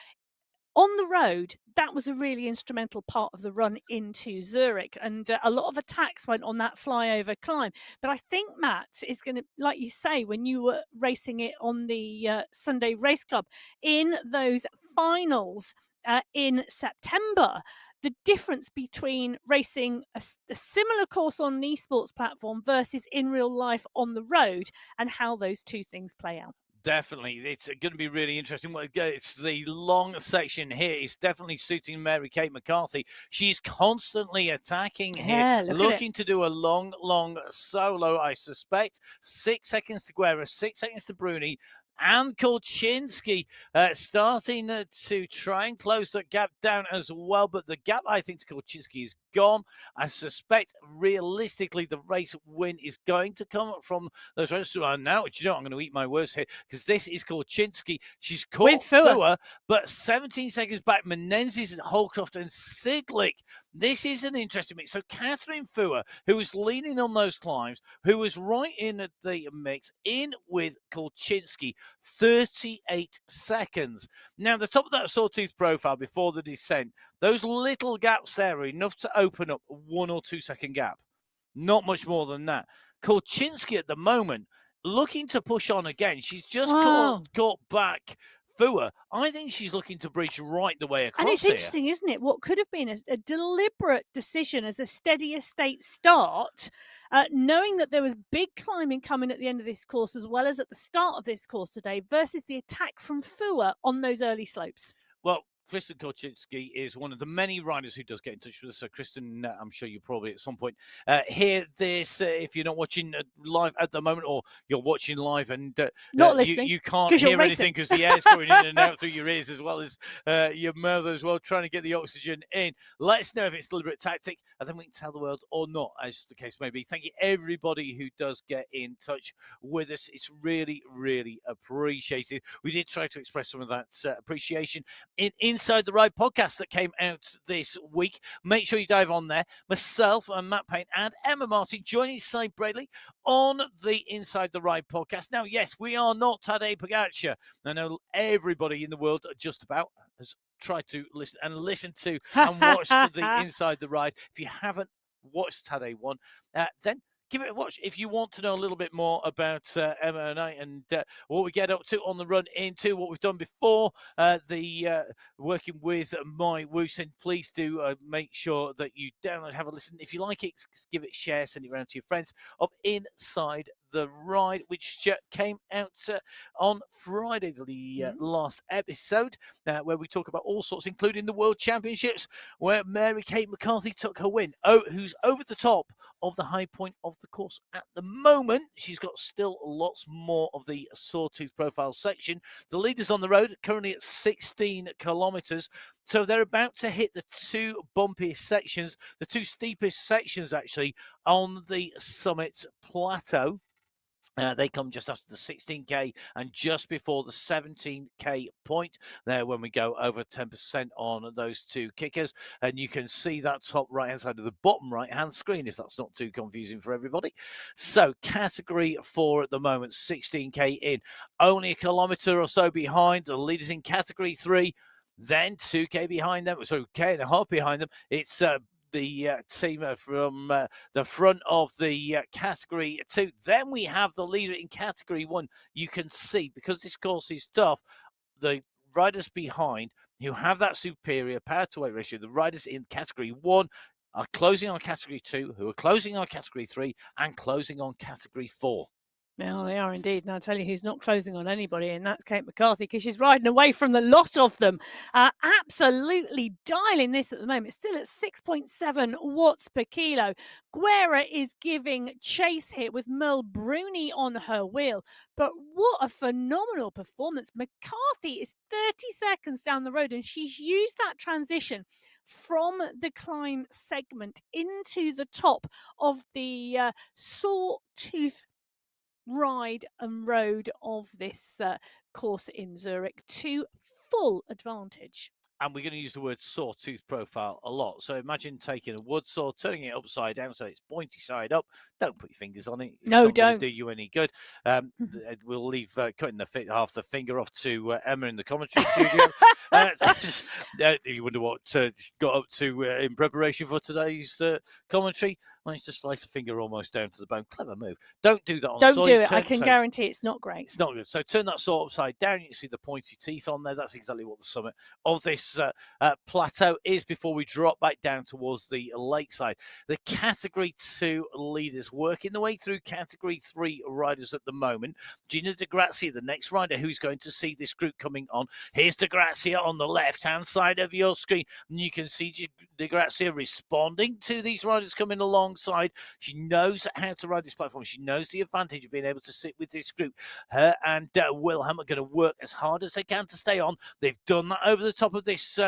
on the road, that was a really instrumental part of the run into Zurich, and a lot of attacks went on that flyover climb. But I think, Matt, is going to, like you say, when you were racing it on the Sunday Race Club, in those finals in September, the difference between racing a similar course on an esports platform versus in real life on the road, and how those 2 things play out. Definitely. It's going to be really interesting. It's the long section here. It's definitely suiting Mary-Kate McCarthy. She's constantly attacking here, Yeah, look at it. looking to do a long, long solo, I suspect. 6 seconds to Guerra, 6 seconds to Bruni. And Kolczynski starting to try and close that gap down as well. But the gap, I think, to Kolczynski is gone. I suspect, realistically, the race win is going to come from those runners who are now. Do you know, I'm going to eat my words here because this is Kolczynski. She's caught Fua, but 17 seconds back, Menezes, Holcroft, and Sidlick. This is an interesting mix. So Catherine Fua, who was leaning on those climbs, who was right in at the mix, in with Kolczynski, 38 seconds. Now, the top of that sawtooth profile before the descent, those little gaps there are enough to open up a 1 or 2 second gap. Not much more than that. Kolczynski at the moment, looking to push on again. She's just got back Fua. I think she's looking to bridge right the way across. And it's interesting, isn't it? What could have been a deliberate decision as a steadier state start, knowing that there was big climbing coming at the end of this course as well as at the start of this course today, versus the attack from Fua on those early slopes. Well, Kristen Kolczynski is one of the many riders who does get in touch with us. So, Kristen, I'm sure you probably at some point hear this if you're not watching live at the moment, or you're watching live and not listening. You can't hear anything because the air's going in and out through your ears as well as your mouth as well, trying to get the oxygen in. Let us know if it's deliberate tactic, and then we can tell the world or not, as the case may be. Thank you, everybody who does get in touch with us. It's really, really appreciated. We did try to express some of that appreciation in Inside the Ride podcast that came out this week. Make sure you dive on there. Myself and Matt Payne and Emma Martin joining Cy Bradley on the Inside the Ride podcast. Now, yes, we are not Tadej Pogacar. I know everybody in the world just about has tried to listen to and watch the Inside the Ride. If you haven't watched Tadej one, then give it a watch if you want to know a little bit more about Emma and I and what we get up to on the run into, what we've done before, working with MyWhoosh. And please do make sure that you download, have a listen. If you like it, give it a share, send it around to your friends of Inside the Ride, which came out on Friday, the last episode, where we talk about all sorts, including the World Championships, where Mary-Kate McCarthy took her win. Who's over the top of the high point of the course at the moment. She's got still lots more of the sawtooth profile section. The leaders on the road currently at 16 kilometers. So they're about to hit the two bumpiest sections, the two steepest sections actually on the summit plateau. They come just after the 16K and just before the 17K point there when we go over 10% on those two kickers. And you can see that top right-hand side of the bottom right-hand screen if that's not too confusing for everybody. So category 4 at the moment, 16K in. Only a kilometre or so behind the leaders in category 3. Then 2K behind them, so K and a half behind them. It's the team from the front of the category 2. Then we have the leader in category 1. You can see, because this course is tough, the riders behind who have that superior power to weight ratio, the riders in category 1 are closing on category 2, who are closing on category 3 and closing on category 4. Well, they are indeed. And I'll tell you who's not closing on anybody, and that's Kate McCarthy, because she's riding away from the lot of them. Absolutely dialing this at the moment. Still at 6.7 watts per kilo. Guerra is giving chase here with Merle Bruni on her wheel. But what a phenomenal performance. McCarthy is 30 seconds down the road, and she's used that transition from the climb segment into the top of the sawtooth ride and road of this course in Zurich to full advantage. And we're going to use the word sawtooth profile a lot. So imagine taking a wood saw, turning it upside down so it's pointy side up. Don't put your fingers on it. It's not going to do you any good. We'll leave cutting half the finger off to Emma in the commentary studio. You wonder what got up to in preparation for today's commentary. managed to slice a finger almost down to the bone. Clever move. Don't do that on Don't soil. do it. I can guarantee it's not great. It's not good. So turn that saw upside down. You can see the pointy teeth on there. That's exactly what the summit of this plateau is before we drop back down towards the lakeside. The Category 2 leaders working their way through Category 3 riders at the moment. Gina Di Grazia, the next rider who's going to see this group coming on. Here's Di Grazia on the left-hand side of your screen. And you can see Di Grazia responding to these riders coming alongside. She knows how to ride this platform. She knows the advantage of being able to sit with this group. Her and Wilhelm are going to work as hard as they can to stay on. They've done that over the top of this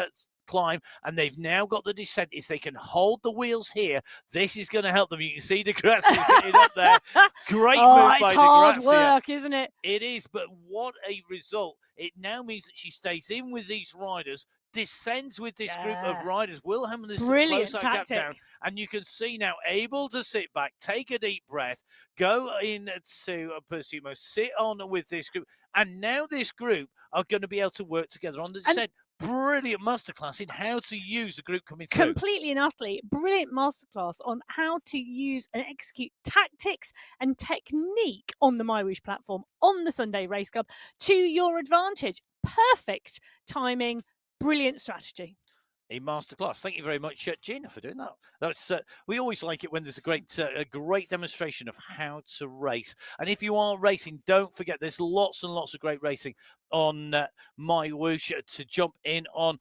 climb, and they've now got the descent. If they can hold the wheels here, this is going to help them. You can see Di Grazia sitting up there. Great move by Di Grazia. It's hard work, isn't it? It is, but what a result. It now means that she stays in with these riders, descends with this group of riders. Wilhelm and this brilliant close tactic. Gap down, and you can see now able to sit back, take a deep breath, go in to Persumo, sit on with this group, and now this group are going to be able to work together on the descent. Brilliant masterclass in how to use the group coming through. Completely and utterly brilliant masterclass on how to use and execute tactics and technique on the MyWhoosh platform on the Sunday Race Club to your advantage. Perfect timing, brilliant strategy. A masterclass. Thank you very much, Gina, for doing that. That's we always like it when there's a great demonstration of how to race. And if you are racing, don't forget there's lots and lots of great racing on MyWhoosh to jump in on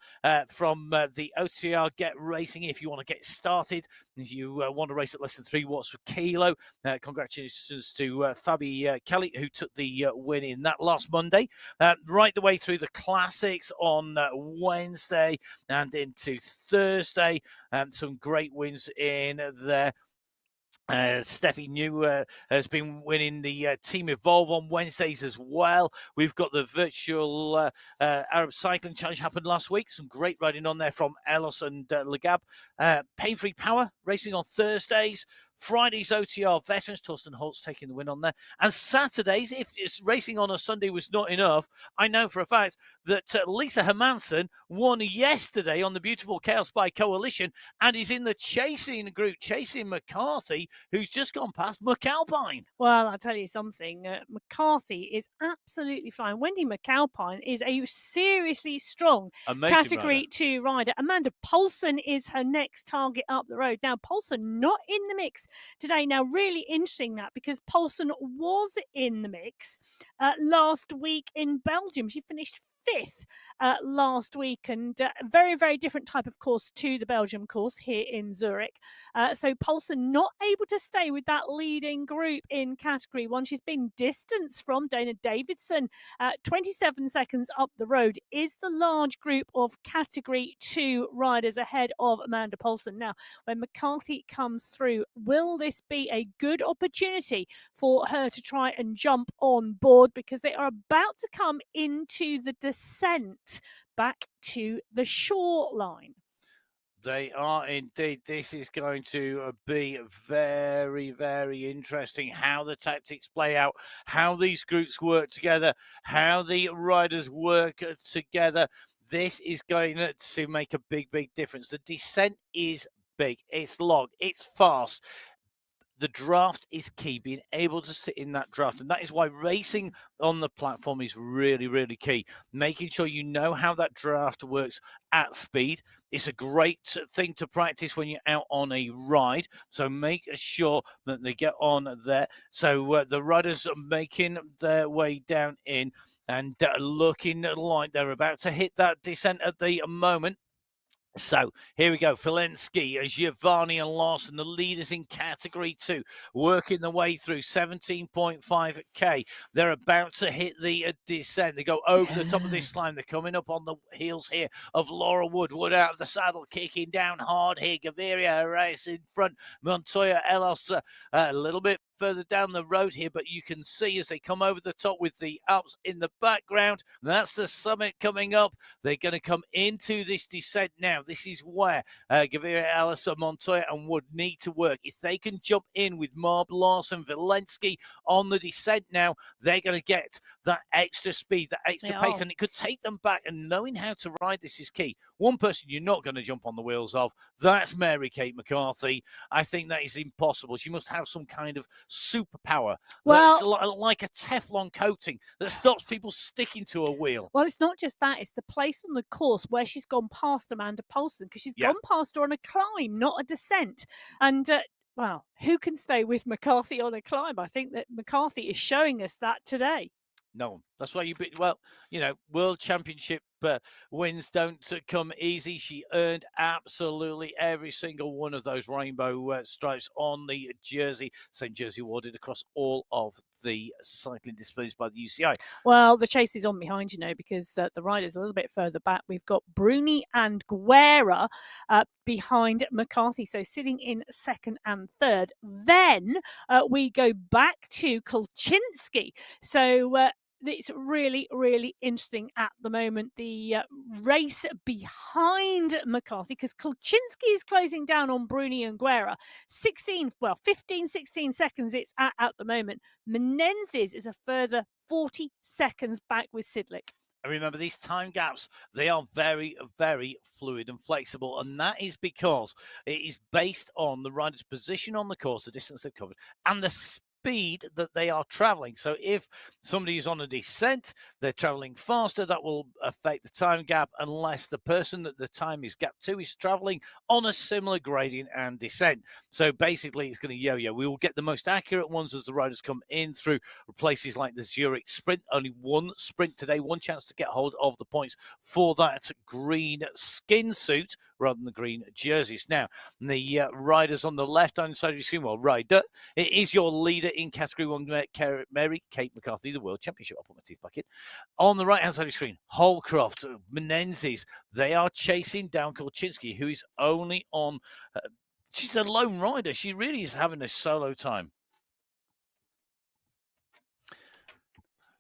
from the OTR Get Racing. If you want to get started, if you want to race at less than 3 watts per kilo, congratulations to Fabi Kelly, who took the win in that last Monday. Right the way through the classics on Wednesday and into Thursday, and some great wins in there. Steffi New has been winning the Team Evolve on Wednesdays as well. We've got the virtual Arab Cycling Challenge happened last week. Some great riding on there from Elos and Legab. Pain-Free Power racing on Thursdays. Friday's OTR Veterans, Torsten Holtz taking the win on there. And Saturdays, if it's racing on a Sunday was not enough, I know for a fact that Lisa Hermansen won yesterday on the Beautiful Chaos Bike Coalition and is in the chasing group, chasing McCarthy, who's just gone past McAlpine. Well, I'll tell you something. McCarthy is absolutely fine. Wendy McAlpine is a seriously strong Category 2 rider. Amanda Poulsen is her next target up the road. Now, Poulsen not in the mix today. Now, really interesting that because Poulsen was in the mix last week in Belgium. She finished 5th last week, and very, very different type of course to the Belgium course here in Zurich. So Poulsen not able to stay with that leading group in Category 1. She's been distanced from Dana Davidson. 27 seconds up the road is the large group of Category 2 riders ahead of Amanda Poulsen. Now, when McCarthy comes through, will this be a good opportunity for her to try and jump on board, because they are about to come into the descent back to the shoreline? They are indeed. This is going to be very, very interesting how the tactics play out, how these groups work together, how the riders work together. This is going to make a big, big difference. The descent is big. It's long. It's fast. The draft is key, being able to sit in that draft. And that is why racing on the platform is really, really key. Making sure you know how that draft works at speed. It's a great thing to practice when you're out on a ride. So make sure that they get on there. So the riders are making their way down in and looking like they're about to hit that descent at the moment. So here we go. Filensky, Giovanni and Larson, the leaders in Category 2, working their way through 17.5k. They're about to hit the descent. They go over the top of this climb. They're coming up on the heels here of Laura Wood. Wood out of the saddle, kicking down hard here. Gaviria Herrera in front. Montoya Elos a little bit further down the road here, but you can see as they come over the top with the Alps in the background. That's the summit coming up. They're going to come into this descent now. This is where Gaviria, Alisa, Montoya and Wood need to work. If they can jump in with Marb, Larson, Vilensky on the descent now, they're going to get that extra speed, that extra pace, and it could take them back. And knowing how to ride this is key. One person you're not going to jump on the wheels of, that's Mary-Kate McCarthy. I think that is impossible. She must have some kind of superpower. That's like a Teflon coating that stops people sticking to a wheel. Well, it's not just that. It's the place on the course where she's gone past Amanda Paulson, because she's gone past her on a climb, not a descent. And well, who can stay with McCarthy on a climb? I think that McCarthy is showing us that today. No one. That's why World Championship wins don't come easy. She earned absolutely every single one of those rainbow stripes on the jersey. Same jersey awarded across all of the cycling disciplines by the UCI. Well, the chase is on behind, because the riders a little bit further back. We've got Bruni and Guerra behind McCarthy, so sitting in second and third. Then we go back to Kulczynski. So it's really, really interesting at the moment, the race behind McCarthy, because Kulczynski is closing down on Bruni and Guerra. 16 seconds it's at the moment. Menezes is a further 40 seconds back with Sidlick. And remember, these time gaps, they are very, very fluid and flexible. And that is because it is based on the rider's position on the course, the distance they've covered, and the speed that they are traveling. So if somebody is on a descent, they're traveling faster, that will affect the time gap, unless the person that the time is gapped to is traveling on a similar gradient and descent. So basically it's going to yo-yo. We will get the most accurate ones as the riders come in through places like the Zurich sprint. Only one sprint today, one chance to get hold of the points for that green skin suit rather than the green jerseys. Now, the riders on the left-hand side of your screen, rider, it is your leader in Category 1, Mary-Kate McCarthy, the World Championship. I'll put my teeth back in. On the right-hand side of your screen, Holcroft, Menezes, they are chasing down Kulczynski, who is only on... she's a lone rider. She really is having a solo time.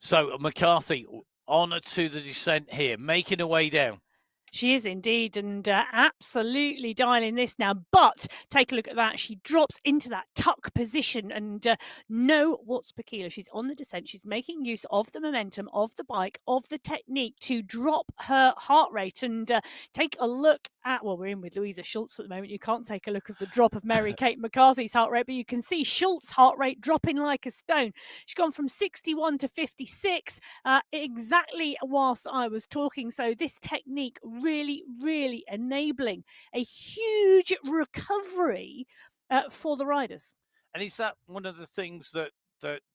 So, McCarthy, on to the descent here, making her way down. She is indeed, and absolutely dialing this now. But take a look at that. She drops into that tuck position, and know what's peculiar. She's on the descent. She's making use of the momentum of the bike, of the technique to drop her heart rate. And take a look at, well, we're in with Louisa Schultz at the moment. You can't take a look at the drop of Mary-Kate McCarthy's heart rate, but you can see Schultz's heart rate dropping like a stone. She's gone from 61 to 56 exactly whilst I was talking. So this technique really, really enabling a huge recovery for the riders. And is that one of the things that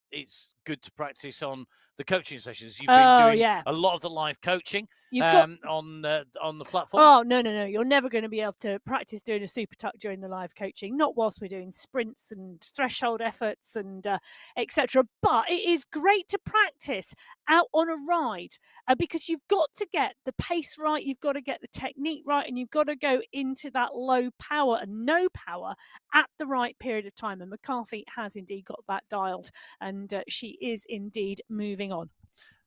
it's good to practice on the coaching sessions? You've been doing a lot of the live coaching on the platform. Oh, no. You're never going to be able to practice doing a super tuck during the live coaching, not whilst we're doing sprints and threshold efforts and etc. But it is great to practice out on a ride because you've got to get the pace right, you've got to get the technique right, and you've got to go into that low power and no power at the right period of time. And McCarthy has indeed got that dialed, and she is indeed moving on.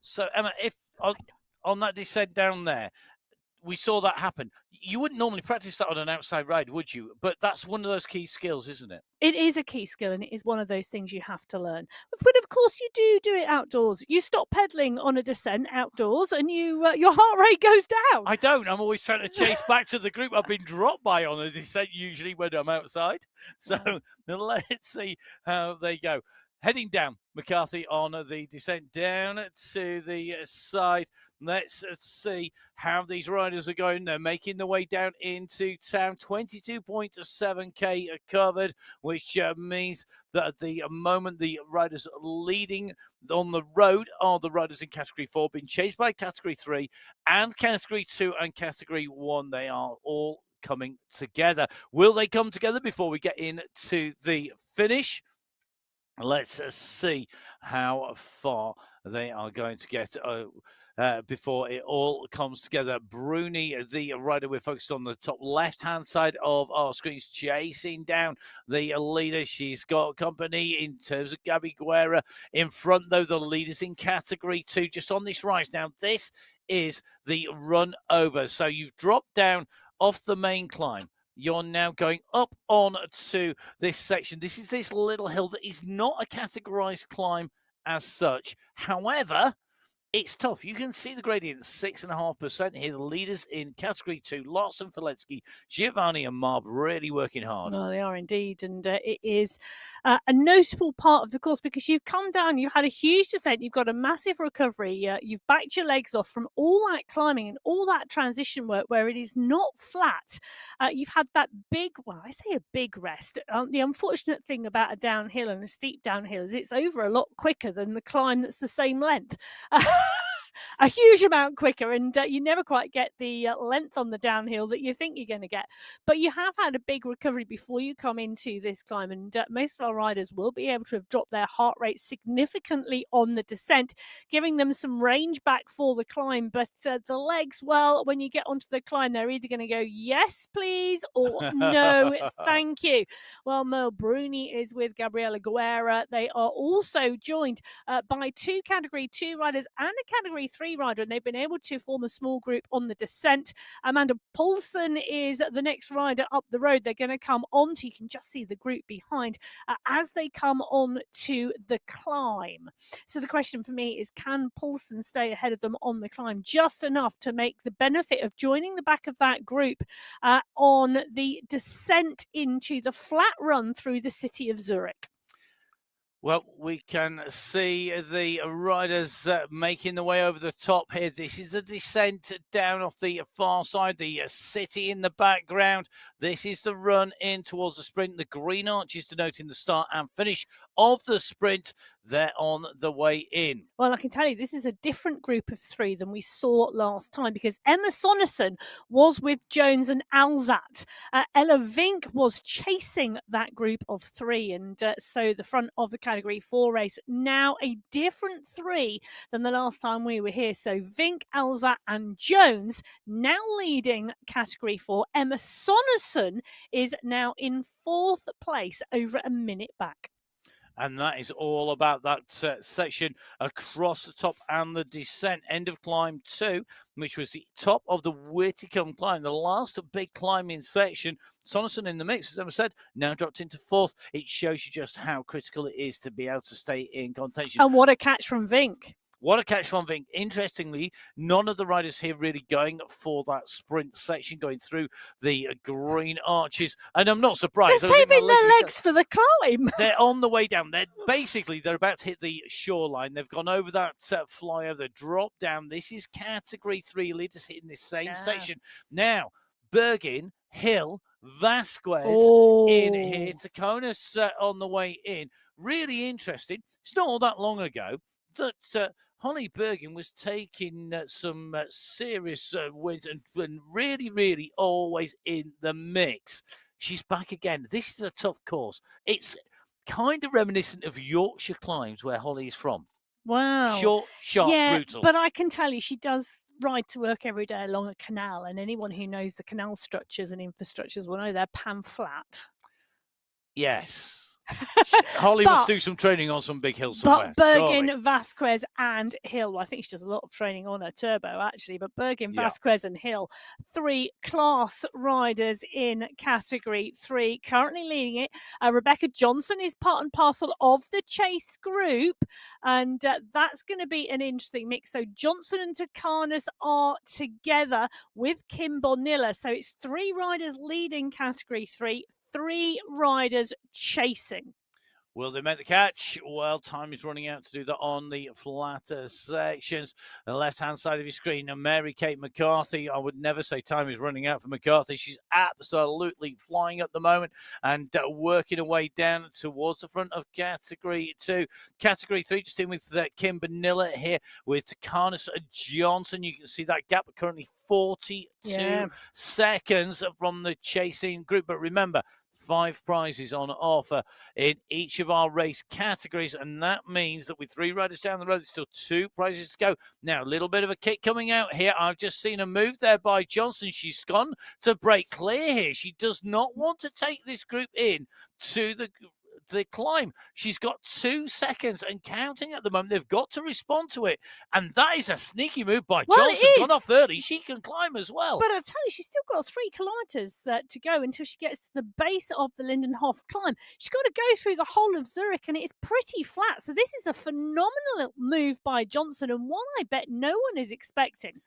So, Emma, if on that descent down there, we saw that happen. You wouldn't normally practice that on an outside ride, would you? But that's one of those key skills, isn't it? It is a key skill, and it is one of those things you have to learn. But of course, you do it outdoors. You stop pedaling on a descent outdoors, and your heart rate goes down. I don't. I'm always trying to chase back to the group I've been dropped by on a descent, usually when I'm outside. So let's see how they go. Heading down, McCarthy on the descent down to the side. Let's see how these riders are going. They're making their way down into town. 22.7k covered, which means that at the moment the riders leading on the road are the riders in Category 4, being chased by Category 3 and Category 2 and Category 1. They are all coming together. Will they come together before we get into the finish? Let's see how far they are going to get before it all comes together. Bruni, the rider we're focused on the top left-hand side of our screens, chasing down the leader. She's got company in terms of Gabby Guerra. In front, though, the leaders in Category 2, just on this rise. Now, this is the run over. So you've dropped down off the main climb. You're now going up on to this section. This is this little hill that is not a categorized climb as such. However, It's tough. You can see the gradient, 6.5% here. The leaders in Category 2, Larson, Filetsky, Giovanni and Marb really working hard. Well, they are indeed, and it is a notable part of the course because you've come down, you've had a huge descent, you've got a massive recovery, you've backed your legs off from all that climbing and all that transition work where it is not flat. You've had that big, well, I say a big rest. The unfortunate thing about a downhill and a steep downhill is it's over a lot quicker than the climb that's the same length. A huge amount quicker, and you never quite get the length on the downhill that you think you're going to get. But you have had a big recovery before you come into this climb, and most of our riders will be able to have dropped their heart rate significantly on the descent, giving them some range back for the climb. But the legs, well, when you get onto the climb, they're either going to go, yes, please, or no, thank you. Well, Merle Bruni is with Gabriela Guerra. They are also joined by 2 Category 2 riders and a Category 3 rider, and they've been able to form a small group on the descent. Amanda Paulson is the next rider up the road. They're going to come on to, you can just see the group behind as they come on to the climb. So the question for me is, can Paulson stay ahead of them on the climb just enough to make the benefit of joining the back of that group on the descent into the flat run through the city of Zurich? Well, we can see the riders making the way over the top here. This is the descent down off the far side, the city in the background. This is the run in towards the sprint. The green arches denoting the start and finish of the sprint. They're on the way in. Well, I can tell you this is a different group of 3 than we saw last time because Emma Sonnerson was with Jones and Alzat. Ella Vink was chasing that group of 3, and so the front of the Category 4 race now a different 3 than the last time we were here. So Vink, Alzat and Jones now leading Category 4. Emma Sonnerson is now in 4th place, over a minute back. And that is all about that section across the top and the descent. End of climb 2, which was the top of the Whitcomb climb, the last big climbing section. Sonnerson in the mix, as Emma said, now dropped into 4th. It shows you just how critical it is to be able to stay in contention. And what a catch from Vink. What a catch from Vink. Interestingly, none of the riders here really going for that sprint section, going through the green arches. And I'm not surprised. They're saving their legs for the climb. They're on the way down. They're about to hit the shoreline. They've gone over that flyover. They dropped down. This is Category 3 leaders hitting this same section. Now, Bergin, Hill, Vasquez in here. Taconis on the way in. Really interesting. It's not all that long ago that Holly Bergin was taking some serious wins and really, really always in the mix. She's back again. This is a tough course. It's kind of reminiscent of Yorkshire climbs where Holly is from. Wow. Short, sharp, brutal. But I can tell you she does ride to work every day along a canal, and anyone who knows the canal structures and infrastructures will know they're pan flat. Yes. Holly must do some training on some big hills somewhere. But Bergin, Vasquez and Hill, well, I think she does a lot of training on her turbo actually, but Bergin, Vasquez and Hill, 3 class riders in Category 3, currently leading it. Rebecca Johnson is part and parcel of the chase group, and that's going to be an interesting mix. So Johnson and Tacanis are together with Kim Bonilla. So it's 3 riders leading Category 3, 3 riders chasing. Will they make the catch? Well, time is running out to do that on the flatter sections. The left-hand side of your screen, Mary-Kate McCarthy. I would never say time is running out for McCarthy. She's absolutely flying at the moment and working her way down towards the front of Category 2. Category 3, just in with Kim Bonilla here with Tacanis Johnson. You can see that gap currently 42 seconds from the chasing group. But remember, 5 prizes on offer in each of our race categories, and that means that with 3 riders down the road, there's still 2 prizes to go. Now, a little bit of a kick coming out here. I've just seen a move there by Johnson. She's gone to break clear here. She does not want to take this group in to the climb. She's got 2 seconds and counting at the moment. They've got to respond to it. And that is a sneaky move by Well, Johnson. it is. Gone off early. She can climb as well. But I tell you, she's still got 3 kilometres to go until she gets to the base of the Lindenhoff climb. She's got to go through the whole of Zurich, and it's pretty flat. So this is a phenomenal move by Johnson, and one I bet no one is expecting.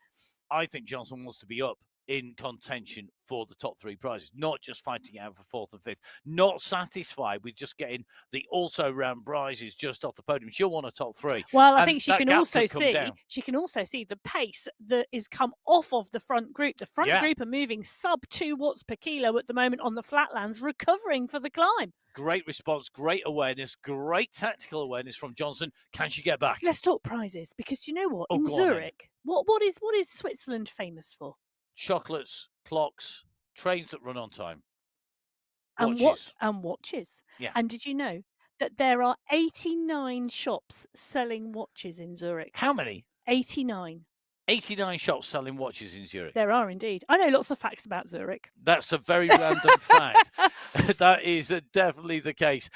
I think Johnson wants to be up in contention for the top 3 prizes, not just fighting out for 4th and 5th, not satisfied with just getting the also-ran prizes just off the podium. She'll want a top 3. Well, I think she can also see the pace that is come off of the front group. The front group are moving sub 2 watts per kilo at the moment on the flatlands, recovering for the climb. Great response, great awareness, great tactical awareness from Johnson. Can she get back? Let's talk prizes, because you know what? In Zurich, what is Switzerland famous for? Chocolates, clocks, trains that run on time. Watches. And watches. Yeah. And did you know that there are 89 shops selling watches in Zurich? How many? 89. 89 shops selling watches in Zurich. There are indeed. I know lots of facts about Zurich. That's a very random fact. That is definitely the case.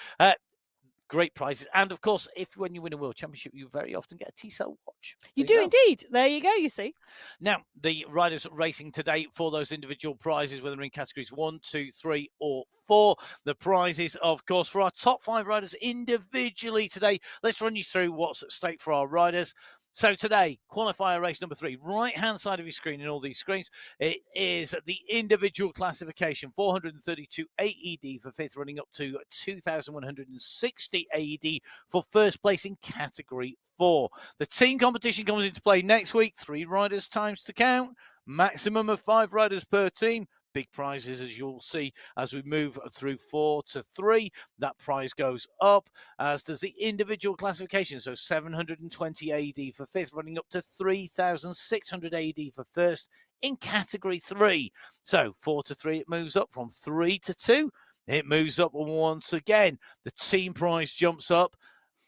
Great prizes. And of course, when you win a World Championship, you very often get a Tissot watch. You do indeed. There you go, you see. Now, the riders racing today for those individual prizes, whether in categories 1, 2, 3 or 4. The prizes, of course, for our top 5 riders individually today. Let's run you through what's at stake for our riders. So today, qualifier race number 3, right-hand side of your screen in all these screens, it is the individual classification, 432 AED for 5th, running up to 2,160 AED for first place in category 4. The team competition comes into play next week, 3 riders times to count, maximum of 5 riders per team. Big prizes, as you'll see, as we move through 4 to 3. That prize goes up, as does the individual classification. So 720 AED for 5th, running up to 3,600 AED for 1st in category 3. So 4 to 3, it moves up. From 3 to 2, it moves up once again. The team prize jumps up.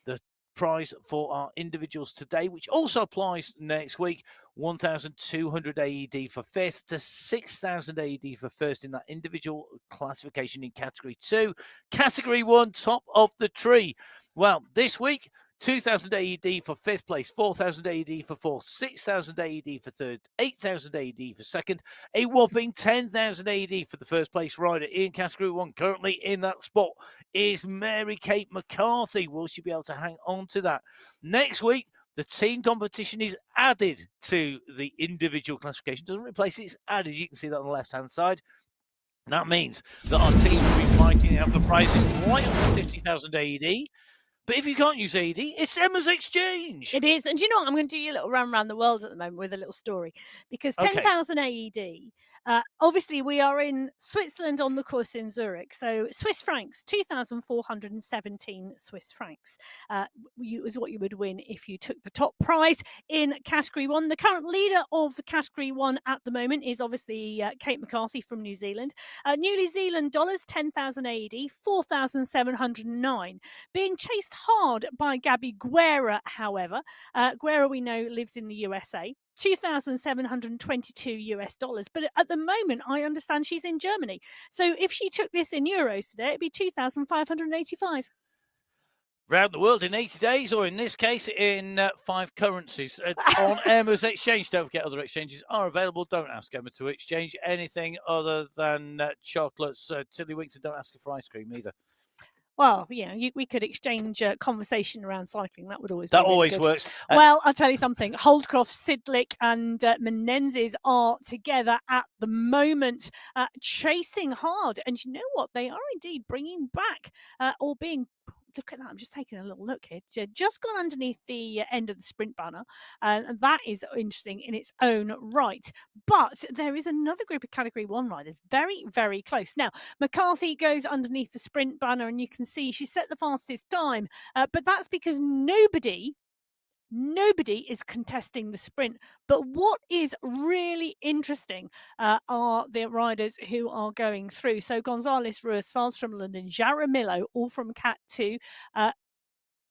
The prize for our individuals today, which also applies next week, 1,200 AED for 5th to 6,000 AED for 1st in that individual classification in category 2. Category 1, top of the tree. Well, this week, 2,000 AED for 5th place, 4,000 AED for 4th, 6,000 AED for 3rd, 8,000 AED for 2nd, a whopping 10,000 AED for the first place rider in category 1. Currently in that spot is Mary Kate McCarthy. Will she be able to hang on to that? Next week, the team competition is added to the individual classification. Doesn't replace it, it's added. You can see that on the left-hand side. That means that our team will be fighting out the prizes right up to 50,000 AED. But if you can't use AED, it's Emma's Exchange. It is. And do you know what? I'm going to do you a little run around the world at the moment with a little story. Because 10,000 AED, obviously we are in Switzerland on the course in Zurich. So Swiss francs, 2,417 Swiss francs is what you would win if you took the top prize in category 1. The current leader of the category 1 at the moment is obviously Kate McCarthy from New Zealand. New Zealand dollars, 10,000 AED, 4,709. Being chased hard by Gabby Guerra, however. Guerra, we know, lives in the USA. $2,722 US. But at the moment, I understand she's in Germany. So if she took this in euros today, it'd be 2,585. Round the world in 80 days, or in this case, in 5 currencies on Emma's Exchange. Don't forget, other exchanges are available. Don't ask Emma to exchange anything other than chocolates, tiddlywinks, and don't ask her for ice cream either. Well, we could exchange conversation around cycling. That would always that be really always good. Works. Well, I'll tell you something. Holdcroft, Sidlick, and Menendez are together at the moment, chasing hard. And you know what? They are indeed bringing back or being. Look at that. I'm just taking a little look here. Just gone underneath the end of the sprint banner. And that is interesting in its own right. But there is another group of category 1 riders very, very close. Now, McCarthy goes underneath the sprint banner and you can see she set the fastest time. But that's because nobody is contesting the sprint. But what is really interesting are the riders who are going through. So Gonzalez, Ruiz, Falls from London, Jaramillo, all from Cat 2.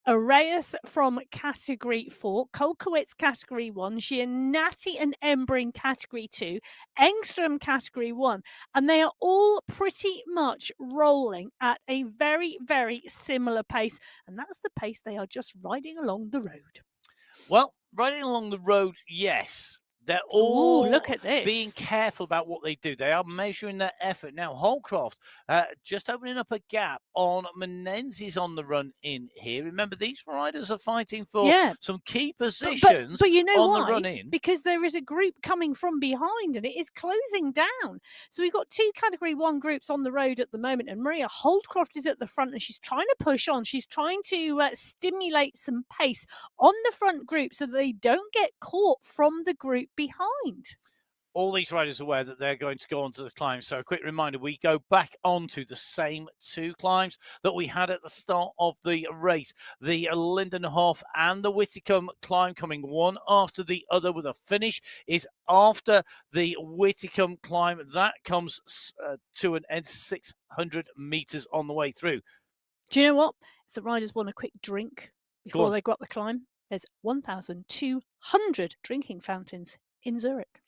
Arrayas from Category 4, Kolkowitz Category 1, Giannatti and Embring Category 2, Engstrom Category 1, and they are all pretty much rolling at a very, very similar pace, and that's the pace they are just riding along the road. Well, riding along the road, yes. They're all look at this. being careful about what they do. They are measuring their effort. Now, Holcroft just opening up a gap on Menenzies on the run in here. Remember, these riders are fighting for some key positions but you know on why? the run in. Because there is a group coming from behind and it is closing down. So we've got 2 Category 1 groups on the road at the moment, and Maria Holdcroft is at the front and she's trying to push on. She's trying to stimulate some pace on the front group so that they don't get caught from the group behind. All these riders are aware that they're going to go onto the climb. So a quick reminder, we go back onto the same 2 climbs that we had at the start of the race. The Lindenhoff and the Whitcomb climb coming one after the other, with a finish is after the Whitcomb climb. That comes to an end 600 metres on the way through. Do you know what? If the riders want a quick drink before they go up the climb, there's 1,200 drinking fountains in Zurich.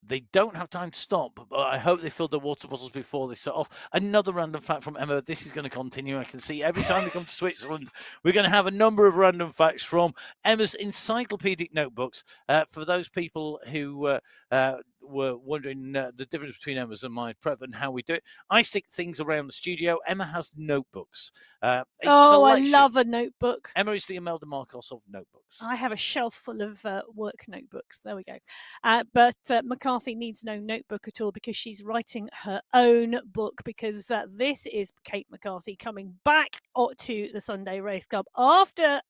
They don't have time to stop, but I hope they fill their water bottles before they set off. Another random fact from Emma. This is going to continue. I can see every time we come to Switzerland, we're going to have a number of random facts from Emma's encyclopedic notebooks. For those people who were wondering the difference between Emma's and my prep and how we do it, I stick things around the studio. Emma has notebooks. I love a notebook. Emma is the Imelda Marcos of notebooks. I have a shelf full of work notebooks. There we go. But McCarthy needs no notebook at all because she's writing her own book, because this is Kate McCarthy coming back to the Sunday Race Club after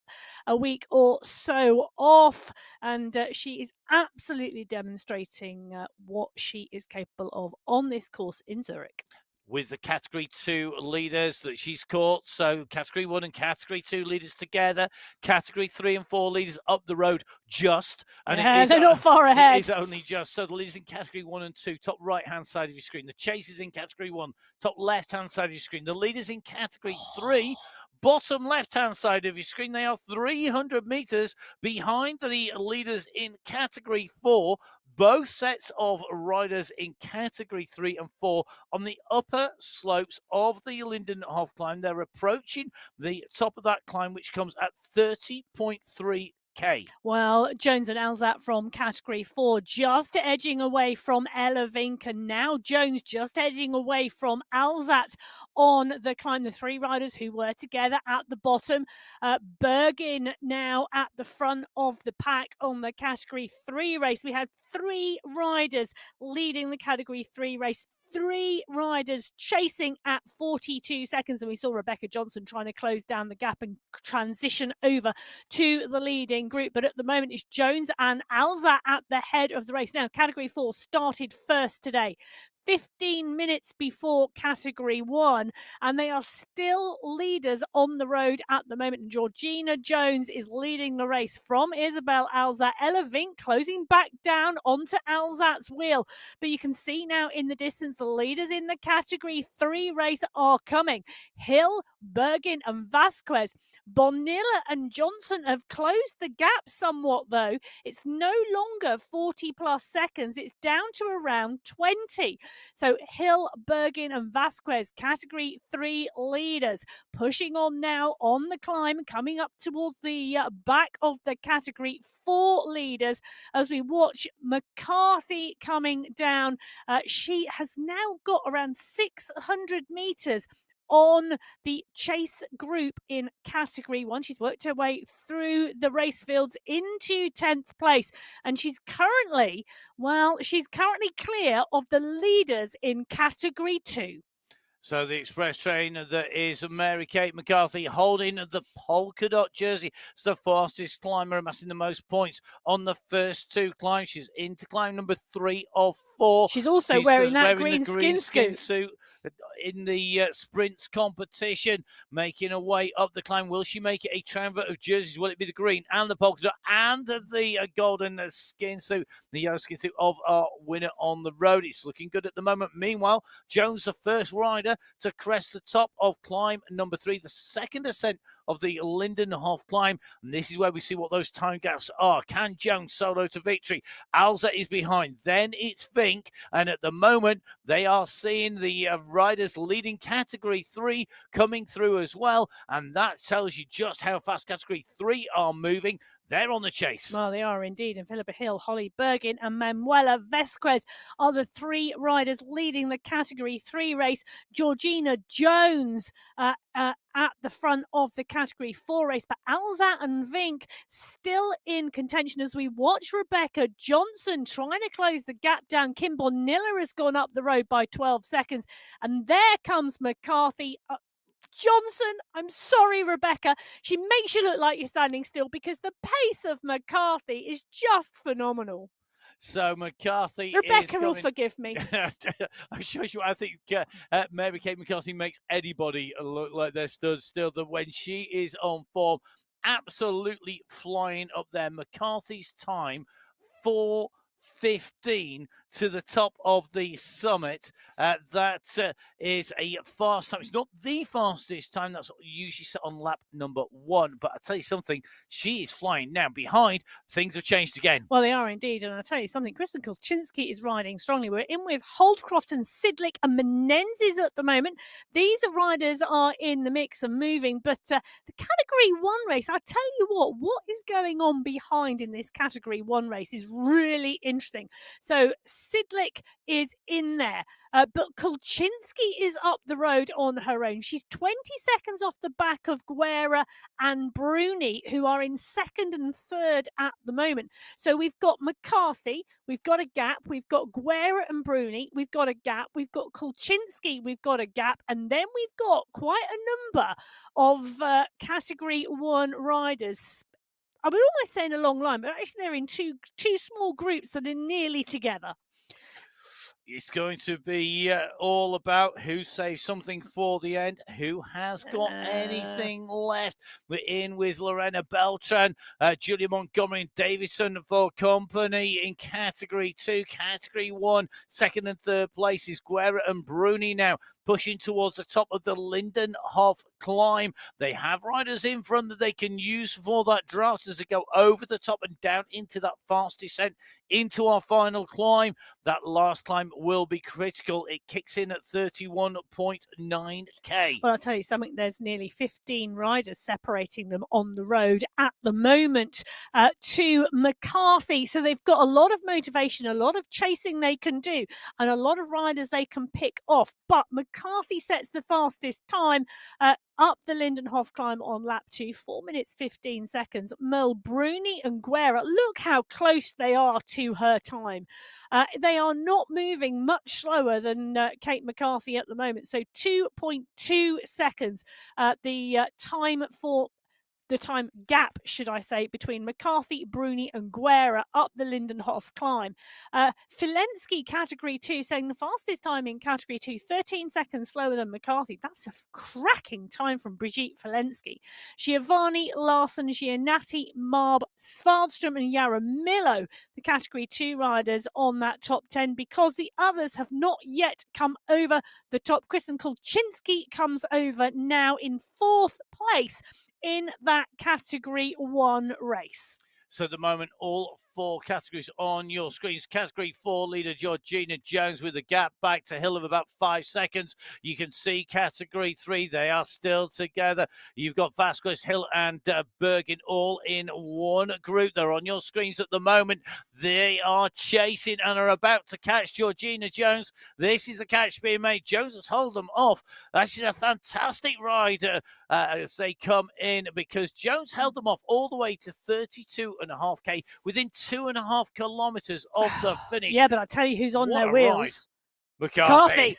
a week or so off, and she is absolutely demonstrating what she is capable of on this course in Zurich. With the Category 2 leaders that she's caught. So Category 1 and Category 2 leaders together. Category 3 and 4 leaders up the road just. And they're not far ahead. It is only just. So the leaders in Category 1 and 2, top right-hand side of your screen. The chasers in Category 1, top left-hand side of your screen. The leaders in Category 3, bottom left-hand side of your screen. They are 300 metres behind the leaders in Category 4. Both sets of riders in Category 3 and 4 on the upper slopes of the Lindenhoff climb. They're approaching the top of that climb, which comes at 30.3K. Well, Jones and Alzat from Category 4 just edging away from Ella Vink, and now Jones just edging away from Alzat on the climb. The 3 riders who were together at the bottom. Bergin now at the front of the pack on the Category 3 race. We had 3 riders leading the Category 3 race. 3 riders chasing at 42 seconds, and we saw Rebecca Johnson trying to close down the gap and transition over to the leading group. But at the moment, it's Jones and Alza at the head of the race. Now, Category 4 started first today, 15 minutes before Category 1, and they are still leaders on the road at the moment. And Georgina Jones is leading the race from Isabel Alza. Ella Vink closing back down onto Alzat's wheel. But you can see now in the distance, the leaders in the Category 3 race are coming. Hill, Bergin and Vasquez. Bonilla and Johnson have closed the gap somewhat, though. It's no longer 40 plus seconds. It's down to around 20. So Hill, Bergin and Vasquez, Category 3 leaders, pushing on now on the climb, coming up towards the back of the Category 4 leaders as we watch McCarthy coming down. She has now got around 600 metres on the chase group in Category 1. She's worked her way through the race fields into 10th place, and she's currently clear of the leaders in Category 2. So the express train that is Mary Kate McCarthy holding the polka dot jersey. It's the fastest climber, amassing the most points on the first 2 climbs. She's into climb number 3 of 4. She's also wearing that green skin suit in the sprints competition, making her way up the climb. Will she make it a triumvirate of jerseys? Will it be the green and the polka dot and the golden skin suit, the yellow skin suit of our winner on the road? It's looking good at the moment. Meanwhile, Jones, the first rider to crest the top of climb number 3, the second ascent of the Lindenhoff climb. And this is where we see what those time gaps are. Can Jones solo to victory? Alza is behind. Then it's Fink. And at the moment, they are seeing the riders leading Category 3 coming through as well. And that tells you just how fast Category 3 are moving. They're on the chase. Well, they are indeed. And Philippa Hill, Holly Bergin and Manuela Vasquez are the 3 riders leading the Category 3 race. Georgina Jones at the front of the Category 4 race. But Alza and Vink still in contention as we watch Rebecca Johnson trying to close the gap down. Kim Bonilla has gone up the road by 12 seconds. And there comes McCarthy. Johnson, I'm sorry, Rebecca. She makes you look like you're standing still because the pace of McCarthy is just phenomenal. So McCarthy Rebecca will forgive me. I'm sure I think Mary Kate McCarthy makes anybody look like they're stood still. That when she is on form, absolutely flying up there. McCarthy's time, 4:15 to the top of the summit. That is a fast time. It's not the fastest time. That's usually set on lap number 1. But I'll tell you something, she is flying. Now, behind, things have changed again. Well, they are indeed. And I'll tell you something, Kristen Kulczynski is riding strongly. We're in with Holdcroft and Sidlick and Menendez at the moment. These riders are in the mix and moving. But the Category 1 race, I tell you what is going on behind in this Category 1 race is really interesting. So Sidlick is in there. But Kulczynski is up the road on her own. She's 20 seconds off the back of Guerra and Bruni, who are in 2nd and 3rd at the moment. So we've got McCarthy, we've got a gap, we've got Guerra and Bruni, we've got a gap, we've got Kulczynski, we've got a gap, and then we've got quite a number of Category 1 riders. I was almost saying a long line, but actually they're in two small groups that are nearly together. It's going to be all about who saves something for the end, who has got anything left. We're in with Lorena Beltran, Julia Montgomery and Davidson for company in Category 2. Category 1, 2nd and 3rd place is Guerra and Bruni now, pushing towards the top of the Lindenhoff climb. They have riders in front that they can use for that draft as they go over the top and down into that fast descent into our final climb. That last climb will be critical. It kicks in at 31.9k. Well, I'll tell you something, there's nearly 15 riders separating them on the road at the moment to McCarthy. So they've got a lot of motivation, a lot of chasing they can do, and a lot of riders they can pick off. But McCarthy sets the fastest time up the Lindenhoff climb on lap 2, 4 minutes 15 seconds. Merle Bruni and Guerra, look how close they are to her time. They are not moving much slower than Kate McCarthy at the moment. So 2.2 seconds. The time gap, should I say, between McCarthy, Bruni and Guerra up the Lindenhoff climb. Filensky, Category 2, saying the fastest time in Category 2, 13 seconds slower than McCarthy. That's a cracking time from Brigitte Filensky. Giovanni, Larson, Giannatti, Marb, Svardström and Jaramillo, the Category 2 riders on that top 10, because the others have not yet come over the top. Kristen Kulczynski comes over now in 4th place in that Category 1 race. So at the moment, all 4 categories on your screens. Category 4 leader Georgina Jones with a gap back to Hill of about 5 seconds. You can see Category 3, they are still together. You've got Vasquez, Hill and Bergen all in one group. They're on your screens at the moment. They are chasing and are about to catch Georgina Jones. This is a catch being made. Jones has held them off. That's a fantastic ride as they come in, because Jones held them off all the way to 32.5k, within 2.5 kilometers of the finish. Yeah, but I tell you who's on their wheels. McCarthy.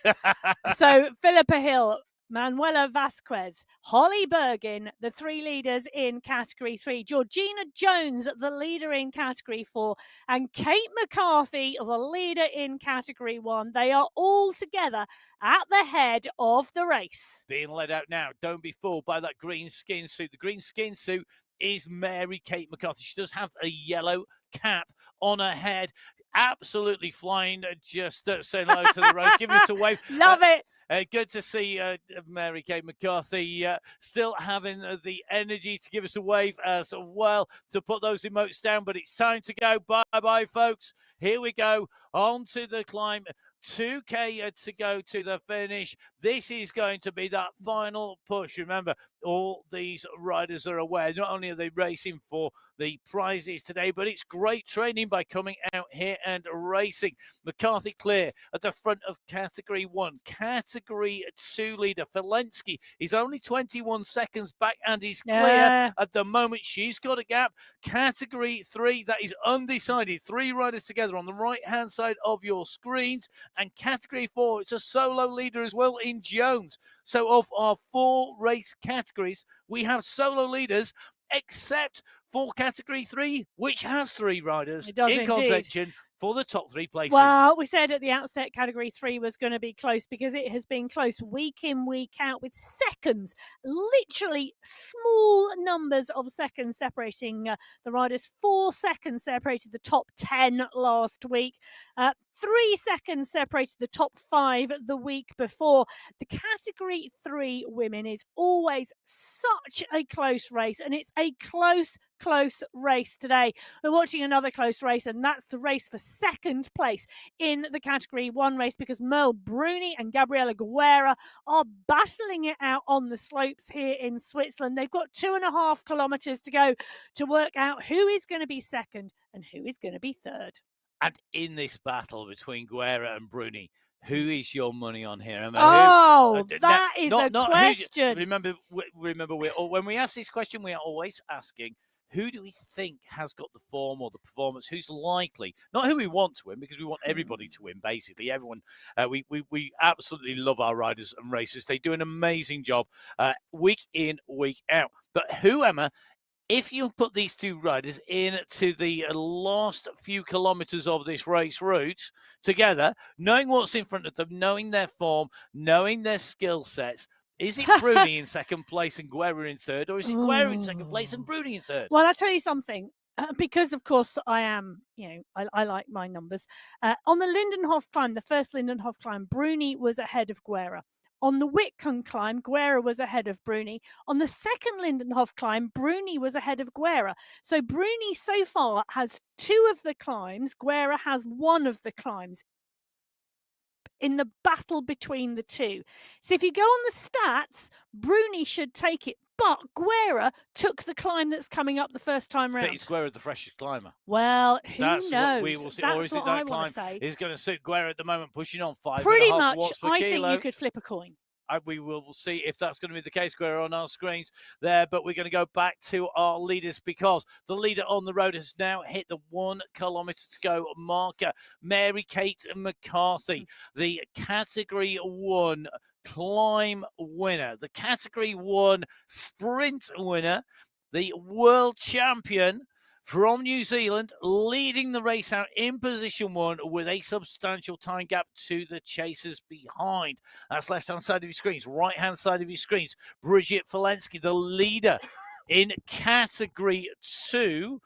So Philippa Hill, Manuela Vasquez, Holly Bergin, the 3 leaders in Category 3. Georgina Jones, the leader in Category 4. And Kate McCarthy, the leader in Category 1. They are all together at the head of the race. Being led out now. Don't be fooled by that green skin suit. The green skin suit is Mary Kate McCarthy. She does have a yellow cap on her head. absolutely flying. Just saying hello to the road, giving us a wave. Love it. Good to see Mary Kate McCarthy still having the energy to give us a wave as well, to put those emotes down. But it's time to go. Bye-bye, folks. Here we go. On to the climb. 2K to go to the finish. This is going to be that final push. Remember, all these riders are aware, not only are they racing for the prizes today, but it's great training by coming out here and racing. McCarthy clear at the front of Category 1. Category 2 leader Filensky is only 21 seconds back and is clear at the moment. She's got a gap. Category 3, that is undecided. 3 riders together on the right-hand side of your screens. And Category 4, it's a solo leader as well in Jones. So of our 4 race categories, we have solo leaders, except for Category 3, which has 3 riders in contention for the top 3 places. Well, we said at the outset Category 3 was going to be close, because it has been close week in, week out, with seconds, literally small numbers of seconds separating the riders. 4 seconds separated the top 10 last week. 3 seconds separated the top 5 the week before. The Category 3 women is always such a close race, and it's a close race today. We're watching another close race, and that's the race for second place in the Category 1 race, because Merle Bruni and Gabriela Guerra are battling it out on the slopes here in Switzerland. They've got 2.5 kilometers to go to work out who is going to be second and who is going to be third. And in this battle between Guerra and Bruni, who is your money on here, Emma? That is a question. Remember, when we ask this question, we are always asking, who do we think has got the form or the performance? Who's likely? Not who we want to win, because we want everybody to win, basically. Everyone, we absolutely love our riders and racers. They do an amazing job week in, week out. But who, Emma, if you put these 2 riders into the last few kilometers of this race route together, knowing what's in front of them, knowing their form, knowing their skill sets, is it Bruni in second place and Guerra in third, or is it Guerra in second place and Bruni in third? Well, I'll tell you something. Because, of course, I am, I like my numbers. On the Lindenhoff climb, the first Lindenhoff climb, Bruni was ahead of Guerra. On the Whitcomb climb, Guerra was ahead of Bruni. On the second Lindenhoff climb, Bruni was ahead of Guerra. So Bruni so far has 2 of the climbs. Guerra has 1 of the climbs in the battle between the 2. So if you go on the stats, Bruni should take it. But Guerra took the climb that's coming up the first time round. But is Guerra the freshest climber? Well, who knows? What we will see. That's or is what it that I climb say. is going to suit Guerra at the moment, pushing on 5.5 Pretty much, watts per I kilo. think you could flip a coin. We will see if that's going to be the case. Guerra on our screens there, but we're going to go back to our leaders, because the leader on the road has now hit the 1 kilometer to go marker. Mary Kate McCarthy, the Category 1 climb winner, the Category 1 sprint winner, the world champion from New Zealand, leading the race out in position 1 with a substantial time gap to the chasers behind. That's left-hand side of your screens. Right-hand side of your screens, Bridget Filensky, the leader in Category 2.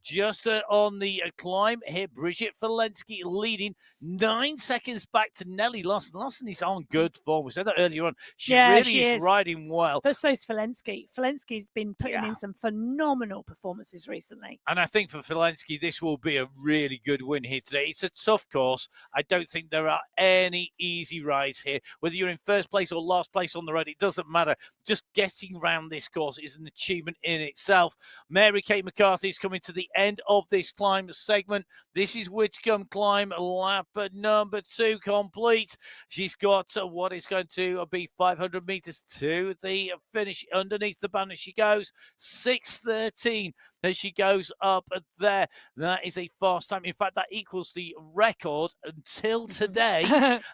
Just on the climb here, Bridget Filensky leading 9 seconds back to Nelly Lawson. Lawson is on good form. We said that earlier on. She is riding well. But so's Filensky. Filensky's been putting in some phenomenal performances recently. And I think for Filensky, this will be a really good win here today. It's a tough course. I don't think there are any easy rides here. Whether you're in first place or last place on the road, it doesn't matter. Just getting around this course is an achievement in itself. Mary Kate McCarthy is coming to the end of this climb segment. This is Whitcomb climb, lap number 2 complete. She's got what is going to be 500 meters to the finish. Underneath the banner she goes, 6:13 as she goes up there. That is a fast time. In fact, that equals the record until today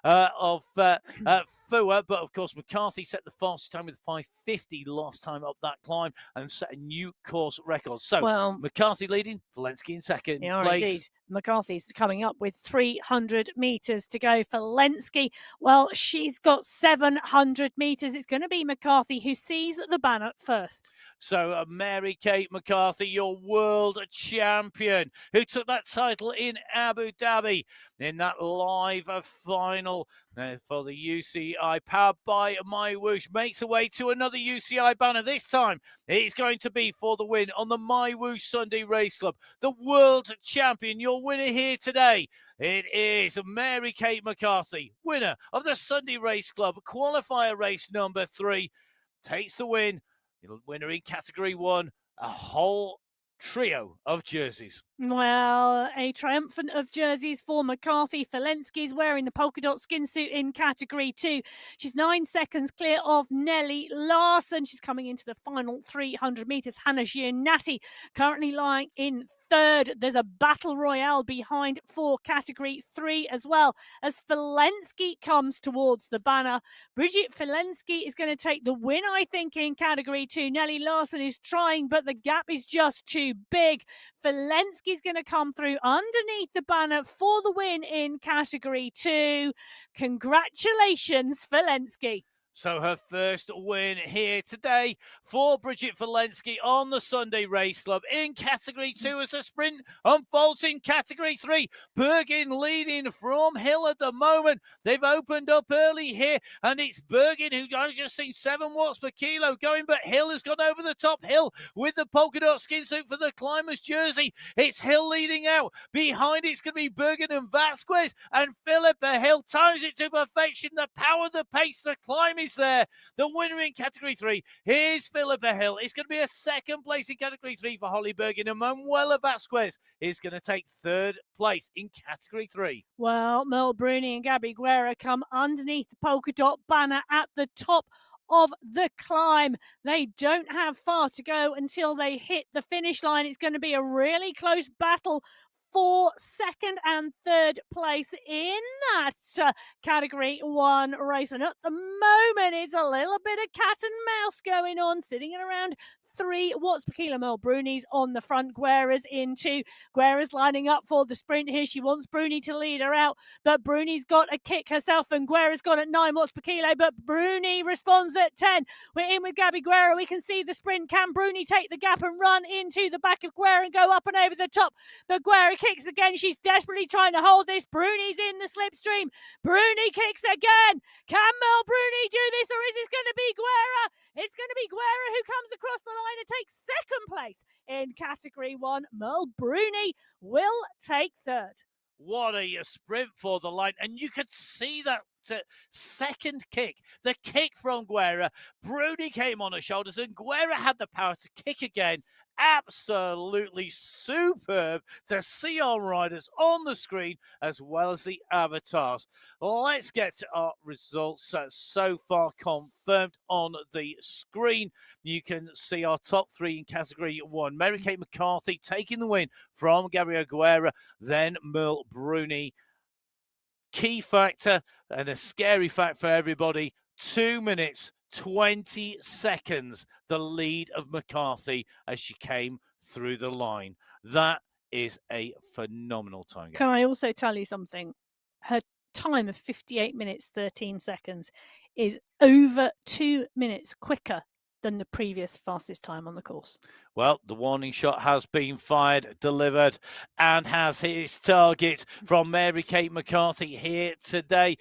of Fua. But of course, McCarthy set the fastest time with 5:50 last time up that climb and set a new course record. So McCarthy leading, Filensky in second place. Indeed. McCarthy's coming up with 300 metres to go. Falensky, well, she's got 700 metres. It's going to be McCarthy who sees the banner first. So Mary Kate McCarthy, your world champion, who took that title in Abu Dhabi in that live final for the UCI, powered by MyWhoosh, makes her way to another UCI banner. This time it's going to be for the win on the MyWhoosh Sunday Race Club. The world champion, your winner here today, it is Mary Kate McCarthy, winner of the Sunday Race Club qualifier race number 3, takes the win. Winner in category 1, a whole trio of jerseys. Well, a triumphant of jerseys for McCarthy. Falensky's wearing the polka dot skin suit in category 2. She's 9 seconds clear of Nelly Larson. She's coming into the final 300 metres. Hannah Giannatti currently lying in 3rd. There's a battle royale behind for category 3 as well, as Falensky comes towards the banner. Bridget Falensky is going to take the win, I think, in category 2. Nelly Larson is trying, but the gap is just too big. Falensky's going to come through underneath the banner for the win in category 2. Congratulations, Falensky. So her first win here today for Bridget Falensky on the Sunday Race Club in category 2 as the sprint unfolds in category 3. Bergen leading from Hill at the moment. They've opened up early here, and it's Bergen who I've just seen 7 watts per kilo going, but Hill has gone over the top. Hill with the polka dot skin suit for the climber's jersey. It's Hill leading out. Behind it's going to be Bergen and Vasquez, and Philippa Hill times it to perfection. The power, the pace, the climb is there. The winner in category 3 is Philippa Hill. It's going to be a 2nd place in category 3 for Holly Bergen, and Manuela Vasquez is going to take 3rd place in category 3. Well, Mel Bruni and Gabby Guerra come underneath the polka dot banner at the top of the climb. They don't have far to go until they hit the finish line. It's going to be a really close battle for 2nd and 3rd place in that category 1 race. And at the moment, it's a little bit of cat and mouse going on, sitting at around 3 watts per kilo. Mel Bruni's on the front, Guerra's in 2. Guerra's lining up for the sprint here. She wants Bruni to lead her out, but Bruni's got a kick herself, and Guerra's gone at 9 watts per kilo, but Bruni responds at 10. We're in with Gabby Guerra. We can see the sprint. Can Bruni take the gap and run into the back of Guerra and go up and over the top? But Guerra kicks again. She's desperately trying to hold this. Bruni's in the slipstream. Bruni kicks again. Can Mel Bruni do this, or is this going to be Guerra? It's going to be Guerra who comes across the line and takes 2nd place in category 1. Mel Bruni will take 3rd. What a sprint for the line. And you could see that 2nd kick, the kick from Guerra. Bruni came on her shoulders, and Guerra had the power to kick again. Absolutely superb to see our riders on the screen as well as the avatars. Let's get to our results so far confirmed on the screen. You can see our top 3 in category 1. Mary Kate McCarthy taking the win from Gabrielle Guerra, then Merle Bruni. Key factor and a scary fact for everybody, 2 minutes 20 seconds the lead of McCarthy as she came through the line. That is a phenomenal time. Can I also tell you something? Her time of 58 minutes 13 seconds is over 2 minutes quicker than the previous fastest time on the course. Well, the warning shot has been fired, delivered, and has hit its target from Mary Kate McCarthy here today.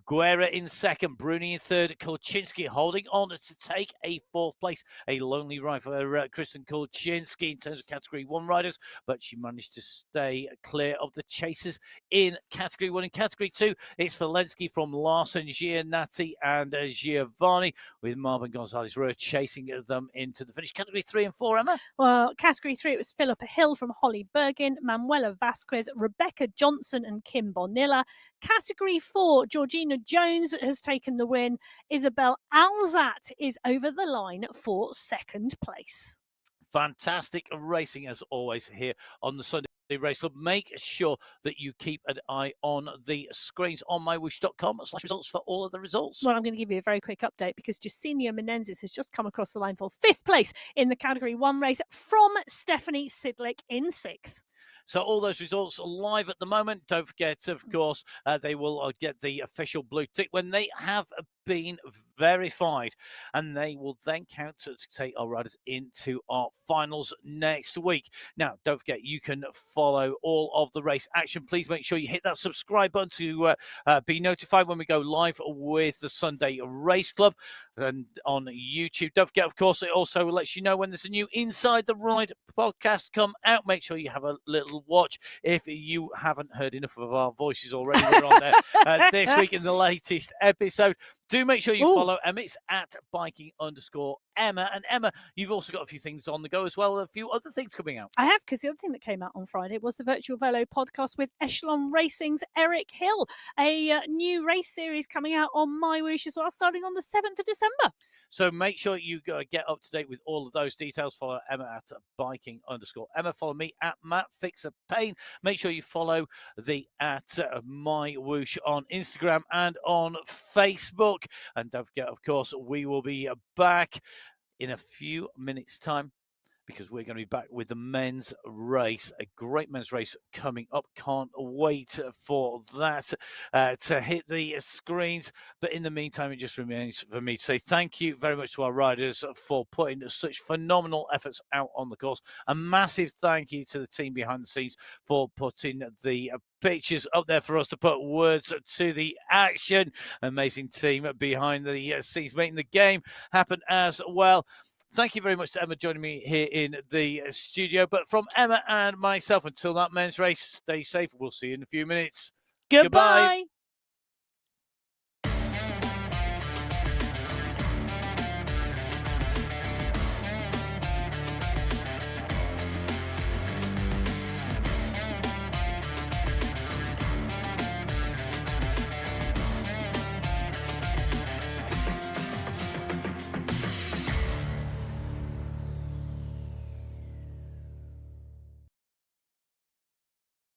Guerra in 2nd, Bruni in 3rd, Kulczynski holding on to take a 4th place. A lonely ride for Kristen Kulczynski in terms of category 1 riders, but she managed to stay clear of the chasers in category 1. In category 2, it's Falensky from Larson, Giannatti, and Giovanni, with Marvin Gonzalez-Ruhr chasing them into the finish. Category 3 and 4, Emma? Well, category 3, it was Philippa Hill from Holly Bergen, Manuela Vasquez, Rebecca Johnson, and Kim Bonilla. Category 4, Georgina Jones has taken the win. Isabel Alzat is over the line for 2nd place. Fantastic racing as always here on the Sunday Race Club. Make sure that you keep an eye on the screens on mywhoosh.com/results for all of the results. Well, I'm going to give you a very quick update because Jacinia Menendez has just come across the line for 5th place in the category 1 race from Stephanie Sidlick in 6th. So all those results are live at the moment. Don't forget, of course, they will get the official blue tick when they have been verified, and they will then count to take our riders into our finals next week. Now, don't forget, you can follow all of the race action. Please make sure you hit that subscribe button to be notified when we go live with the Sunday Race Club and on YouTube. Don't forget, of course, it also lets you know when there's a new Inside the Ride podcast come out. Make sure you have a little watch if you haven't heard enough of our voices already. We're on there this week in the latest episode. Do make sure you follow Emma. It's at biking_Emma. And Emma, you've also got a few things on the go as well, a few other things coming out. I have, because the other thing that came out on Friday was the Virtual Velo podcast with Echelon Racing's Eric Hill, a new race series coming out on MyWhoosh as well, starting on the 7th of December. So make sure you get up to date with all of those details. Follow Emma at biking_Emma. Follow me at MattFixerPain. Make sure you follow the at MyWhoosh on Instagram and on Facebook. And don't forget, of course, we will be back in a few minutes' time, because we're going to be back with the men's race, a great men's race coming up. Can't wait for that to hit the screens. But in the meantime, it just remains for me to say thank you very much to our riders for putting such phenomenal efforts out on the course. A massive thank you to the team behind the scenes for putting the pictures up there for us to put words to the action. Amazing team behind the scenes making the game happen as well. Thank you very much to Emma joining me here in the studio. But from Emma and myself, until that men's race, stay safe. We'll see you in a few minutes. Goodbye.